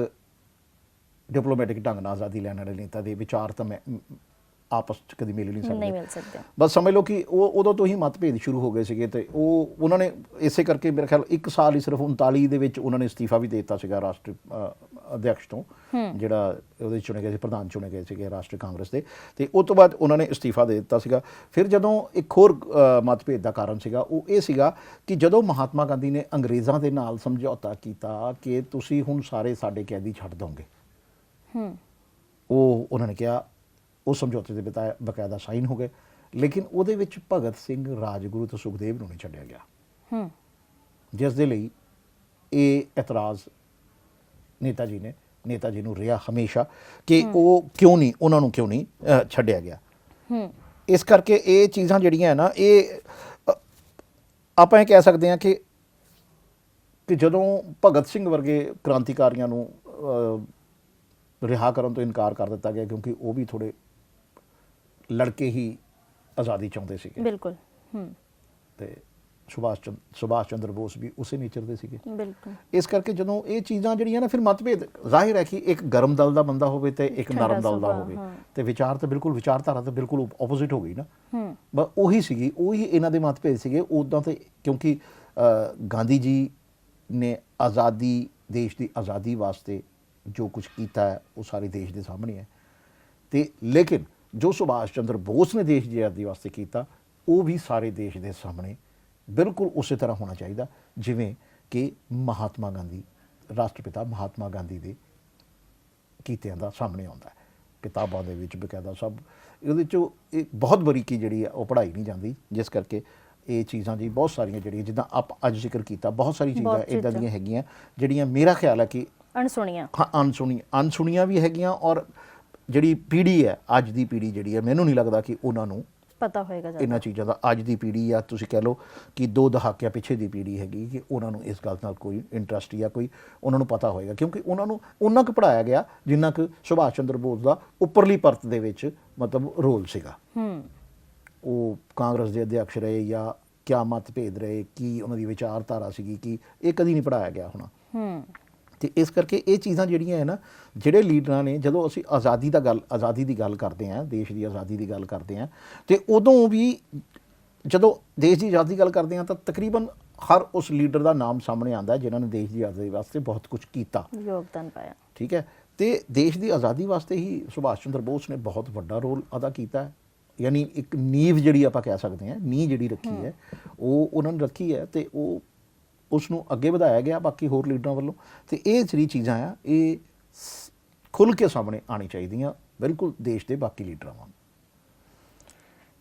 ਡਿਪਲੋਮੈਟਿਕ ਢੰਗ ਨਾਲ ਆਜ਼ਾਦੀ ਲੈਣ ਵਾਲੇ ਨੇਤਾ ਦੇ ਵਿਚਾਰ ਤਾਂ ਮੈਂ ਆਪਸ 'ਚ ਕਦੀ ਮਿਲ ਨਹੀਂ ਸਕਦੇ। ਬਸ ਸਮਝ ਲਓ ਕਿ ਉਹ ਉਦੋਂ ਤੋਂ ਹੀ ਮਤਭੇਦ ਸ਼ੁਰੂ ਹੋ ਗਏ ਸੀਗੇ, ਤੇ ਉਹਨਾਂ ਨੇ ਇਸੇ ਕਰਕੇ ਮੇਰੇ ਖਿਆਲ 1 ਸਾਲ ਹੀ ਸਿਰਫ 39 ਦੇ ਵਿੱਚ ਉਹਨਾਂ ਨੇ ਅਸਤੀਫਾ ਵੀ ਦੇ ਦਿੱਤਾ ਸੀਗਾ ਰਾਸ਼ਟਰੀ ਅਧਿਕਸ਼ ਤੋਂ, ਜਿਹੜਾ ਉਹਦੇ ਚੁਣੇ ਗਏ ਸੀ, ਪ੍ਰਧਾਨ ਚੁਣੇ ਗਏ ਸੀਗੇ ਰਾਸ਼ਟਰੀ ਕਾਂਗਰਸ ਦੇ, ਤੇ ਉਸ ਤੋਂ ਬਾਅਦ ਉਹਨਾਂ ਨੇ ਅਸਤੀਫਾ ਦੇ ਦਿੱਤਾ ਸੀਗਾ। ਫਿਰ ਜਦੋਂ ਇੱਕ ਹੋਰ ਮਤਭੇਦ ਦਾ ਕਾਰਨ ਸੀਗਾ ਉਹ ਇਹ ਸੀਗਾ ਕਿ ਜਦੋਂ ਮਹਾਤਮਾ ਗਾਂਧੀ ਨੇ ਅੰਗਰੇਜ਼ਾਂ ਦੇ ਨਾਲ ਸਮਝੌਤਾ ਕੀਤਾ ਕਿ ਤੁਸੀਂ ਹੁਣ ਸਾਰੇ ਸਾਡੇ ਕੈਦੀ ਛੱਡ ਦੋਗੇ, ਉਹ ਉਹਨਾਂ ਨੇ ਕਿਹਾ, ਉਸ ਸਮਝੌਤੇ ਦੇ ਬਕਾਇਦਾ ਸਾਈਨ ਹੋ ਗਏ, ਲੇਕਿਨ ਉਹਦੇ ਵਿੱਚ ਭਗਤ ਸਿੰਘ, ਰਾਜਗੁਰੂ ਤੇ ਸੁਖਦੇਵ ਨੂੰ ਨਹੀਂ ਛੱਡਿਆ ਗਿਆ, ਜਿਸ ਦੇ ਲਈ ਇਹ ਇਤਰਾਜ਼ ਨੇਤਾ ਜੀ ਨੂੰ ਰਿਹਾ ਹਮੇਸ਼ਾ ਕਿ ਉਹ ਕਿਉਂ ਨਹੀਂ, ਉਹਨਾਂ ਨੂੰ ਕਿਉਂ ਨਹੀਂ ਛੱਡਿਆ ਗਿਆ। ਇਸ ਕਰਕੇ ਇਹ ਚੀਜ਼ਾਂ ਜਿਹੜੀਆਂ ਹੈ ਨਾ, ਇਹ ਆਪਾਂ ਇਹ ਕਹਿ ਸਕਦੇ ਹਾਂ ਕਿ ਜਦੋਂ ਭਗਤ ਸਿੰਘ ਵਰਗੇ ਕ੍ਰਾਂਤੀਕਾਰੀਆਂ ਨੂੰ ਰਿਹਾ ਕਰਨ ਤੋਂ ਇਨਕਾਰ ਕਰ ਦਿੱਤਾ ਗਿਆ, ਕਿਉਂਕਿ ਉਹ ਵੀ ਥੋੜੇ ਲੜਕੇ ਹੀ ਆਜ਼ਾਦੀ ਚਾਹੁੰਦੇ ਸੀਗੇ। ਬਿਲਕੁਲ। ਤੇ ਸੁਭਾਸ਼ ਚੰਦਰ ਬੋਸ ਵੀ ਉਸੇ ਨੇਚਰ ਦੇ ਸੀਗੇ। ਬਿਲਕੁਲ। ਇਸ ਕਰਕੇ ਜਦੋਂ ਇਹ ਚੀਜ਼ਾਂ ਜਿਹੜੀਆਂ ਨਾ ਫਿਰ ਮਤਭੇਦ ਜ਼ਾਹਿਰ ਹੈ ਕਿ ਇੱਕ ਗਰਮ ਦਲ ਦਾ ਬੰਦਾ ਹੋਵੇ ਤੇ ਇੱਕ ਨਰਮ ਦਲ ਦਾ ਹੋਵੇ ਤੇ ਵਿਚਾਰਧਾਰਾ ਤਾਂ ਬਿਲਕੁਲ ਆਪੋਜ਼ਿਟ ਹੋ ਗਈ ਨਾ। ਬਸ ਉਹੀ ਸੀਗੀ, ਉਹੀ ਇਹਨਾਂ ਦੇ ਮਤਭੇਦ ਸੀਗੇ ਉਦਾਂ। ਤੇ ਕਿਉਂਕਿ ਗਾਂਧੀ ਜੀ ਨੇ ਦੇਸ਼ ਦੀ ਆਜ਼ਾਦੀ ਵਾਸਤੇ ਜੋ ਕੁਝ ਕੀਤਾ ਹੈ ਉਹ ਸਾਰੇ ਦੇਸ਼ ਦੇ ਸਾਹਮਣੇ ਹੈ। ਤੇ ਲੇਕਿਨ ਜੋ ਸੁਭਾਸ਼ ਚੰਦਰ ਬੋਸ ਨੇ ਦੇਸ਼ ਦੀ ਆਜ਼ਾਦੀ ਵਾਸਤੇ ਕੀਤਾ ਉਹ ਵੀ ਸਾਰੇ ਦੇਸ਼ ਦੇ ਸਾਹਮਣੇ ਬਿਲਕੁਲ ਉਸੇ ਤਰ੍ਹਾਂ ਹੋਣਾ ਚਾਹੀਦਾ ਜਿਵੇਂ ਕਿ ਮਹਾਤਮਾ ਗਾਂਧੀ, ਰਾਸ਼ਟਰਪਿਤਾ ਮਹਾਤਮਾ ਗਾਂਧੀ ਦੇ ਕੀਤਿਆਂ ਦਾ ਸਾਹਮਣੇ ਆਉਂਦਾ ਹੈ। ਕਿਤਾਬਾਂ ਦੇ ਵਿੱਚ ਬਕਾਇਦਾ ਸਭ ਇਹਦੇ 'ਚੋਂ ਇਹ ਬਹੁਤ ਬਰੀਕੀ ਜਿਹੜੀ ਹੈ ਉਹ ਪੜ੍ਹਾਈ ਨਹੀਂ ਜਾਂਦੀ, ਜਿਸ ਕਰਕੇ ਇਹ ਚੀਜ਼ਾਂ ਜੀ ਬਹੁਤ ਸਾਰੀਆਂ ਜਿਹੜੀਆਂ ਜਿੱਦਾਂ ਆਪ ਅੱਜ ਜ਼ਿਕਰ ਕੀਤਾ ਬਹੁਤ ਸਾਰੀ ਚੀਜ਼ਾਂ ਇੱਦਾਂ ਦੀਆਂ ਹੈਗੀਆਂ ਜਿਹੜੀਆਂ ਮੇਰਾ ਖਿਆਲ ਹੈ ਕਿ ਅਣਸੁਣੀਆਂ ਵੀ ਹੈਗੀਆਂ। ਔਰ ਜਿਹੜੀ ਪੀੜ੍ਹੀ ਹੈ, ਅੱਜ ਦੀ ਪੀੜ੍ਹੀ ਜਿਹੜੀ ਹੈ, ਮੈਨੂੰ ਨਹੀਂ ਲੱਗਦਾ ਕਿ ਉਹਨਾਂ ਨੂੰ ਪਤਾ ਹੋਏਗਾ ਇਹਨਾਂ ਚੀਜ਼ਾਂ ਦਾ। ਅੱਜ ਦੀ ਪੀੜ੍ਹੀ ਜਾਂ ਤੁਸੀਂ ਕਹਿ ਲਓ ਕਿ 2 ਦਹਾਕਿਆਂ ਪਿੱਛੇ ਦੀ ਪੀੜ੍ਹੀ ਹੈਗੀ ਕਿ ਉਹਨਾਂ ਨੂੰ ਇਸ ਗੱਲ ਨਾਲ ਕੋਈ ਇੰਟਰਸਟ ਜਾਂ ਕੋਈ ਉਹਨਾਂ ਨੂੰ ਪਤਾ ਹੋਏਗਾ, ਕਿਉਂਕਿ ਉਹਨਾਂ ਨੂੰ ਉਨਾ ਕੁ ਪੜ੍ਹਾਇਆ ਗਿਆ ਜਿੰਨਾ ਕੁ ਸੁਭਾਸ਼ ਚੰਦਰ ਬੋਸ ਦਾ ਉੱਪਰਲੀ ਪਰਤ ਦੇ ਵਿੱਚ ਮਤਲਬ ਰੋਲ ਸੀਗਾ। ਉਹ ਕਾਂਗਰਸ ਦੇ ਅਧਿਆਕਸ਼ ਰਹੇ ਜਾਂ ਕਿਆ ਮਤਭੇਦ ਰਹੇ, ਕੀ ਉਹਨਾਂ ਦੀ ਵਿਚਾਰਧਾਰਾ ਸੀਗੀ, ਕਿ ਇਹ ਕਦੀ ਨਹੀਂ ਪੜ੍ਹਾਇਆ ਗਿਆ ਹੋਣਾ। ਤੇ ਇਸ ਕਰਕੇ ਇਹ ਚੀਜ਼ਾਂ ਜਿਹੜੀਆਂ ਹੈ ਨਾ, ਜਿਹੜੇ ਲੀਡਰਾਂ ਨੇ, ਜਦੋਂ ਅਸੀਂ ਆਜ਼ਾਦੀ ਦੀ ਗੱਲ ਕਰਦੇ ਹਾਂ, ਦੇਸ਼ ਦੀ ਆਜ਼ਾਦੀ ਦੀ ਗੱਲ ਕਰਦੇ ਹਾਂ, ਤੇ ਉਦੋਂ ਵੀ ਜਦੋਂ ਦੇਸ਼ ਦੀ ਆਜ਼ਾਦੀ ਦੀ ਗੱਲ ਕਰਦੇ ਹਾਂ ਤਾਂ ਤਕਰੀਬਨ ਹਰ ਉਸ ਲੀਡਰ ਦਾ ਨਾਮ ਸਾਹਮਣੇ ਆਉਂਦਾ ਜਿਨ੍ਹਾਂ ਨੇ ਦੇਸ਼ ਦੀ ਆਜ਼ਾਦੀ ਵਾਸਤੇ ਬਹੁਤ ਕੁਝ ਕੀਤਾ, ਯੋਗਦਾਨ ਪਾਇਆ। ਠੀਕ ਹੈ। ਤੇ ਦੇਸ਼ ਦੀ ਆਜ਼ਾਦੀ ਵਾਸਤੇ ਹੀ ਸੁਭਾਸ਼ ਚੰਦਰ ਬੋਸ ਨੇ ਬਹੁਤ ਵੱਡਾ ਰੋਲ ਅਦਾ ਕੀਤਾ ਹੈ। ਯਾਨੀ ਇੱਕ ਨੀਂਹ ਜਿਹੜੀ ਆਪਾਂ ਕਹਿ ਸਕਦੇ ਹਾਂ, ਨੀਂਹ ਜਿਹੜੀ ਰੱਖੀ ਹੈ ਉਹ ਉਹਨਾਂ ਨੇ ਰੱਖੀ ਹੈ ਤੇ ਉਹ ਉਸ ਨੂੰ ਅੱਗੇ ਵਧਾਇਆ ਗਿਆ ਬਾਕੀ ਹੋਰ ਲੀਡਰਾਂ ਵੱਲੋਂ। ਤੇ ਇਹ ਜਿਹੜੀ ਚੀਜ਼ਾਂ ਆ ਇਹ ਖੁੱਲ੍ਹ ਕੇ ਸਾਹਮਣੇ ਆਉਣੀ ਚਾਹੀਦੀਆਂ ਬਿਲਕੁਲ ਦੇਸ਼ ਦੇ ਬਾਕੀ ਲੀਡਰਾਂ ਵਾਂਗ।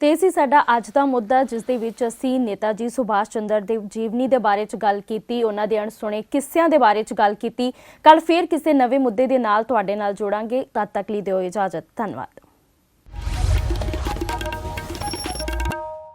ਤੇ ਇਹ ਸੀ ਸਾਡਾ ਅੱਜ ਦਾ ਮੁੱਦਾ, ਜਿਸ ਦੇ ਵਿੱਚ ਅਸੀਂ ਨੇਤਾ ਜੀ ਸੁਭਾਸ਼ ਚੰਦਰ ਦੇ ਜੀਵਨੀ ਦੇ ਬਾਰੇ 'ਚ ਗੱਲ ਕੀਤੀ, ਉਹਨਾਂ ਦੇ ਅਣਸੁਣੇ ਕਿੱਸਿਆਂ ਦੇ ਬਾਰੇ 'ਚ ਗੱਲ ਕੀਤੀ। ਕੱਲ੍ਹ ਫੇਰ ਕਿਸੇ ਨਵੇਂ ਮੁੱਦੇ ਦੇ ਨਾਲ ਤੁਹਾਡੇ ਨਾਲ ਜੁੜਾਂਗੇ। ਤਦ ਤੱਕ ਲਈ ਦਿਓ ਇਜਾਜ਼ਤ। ਧੰਨਵਾਦ।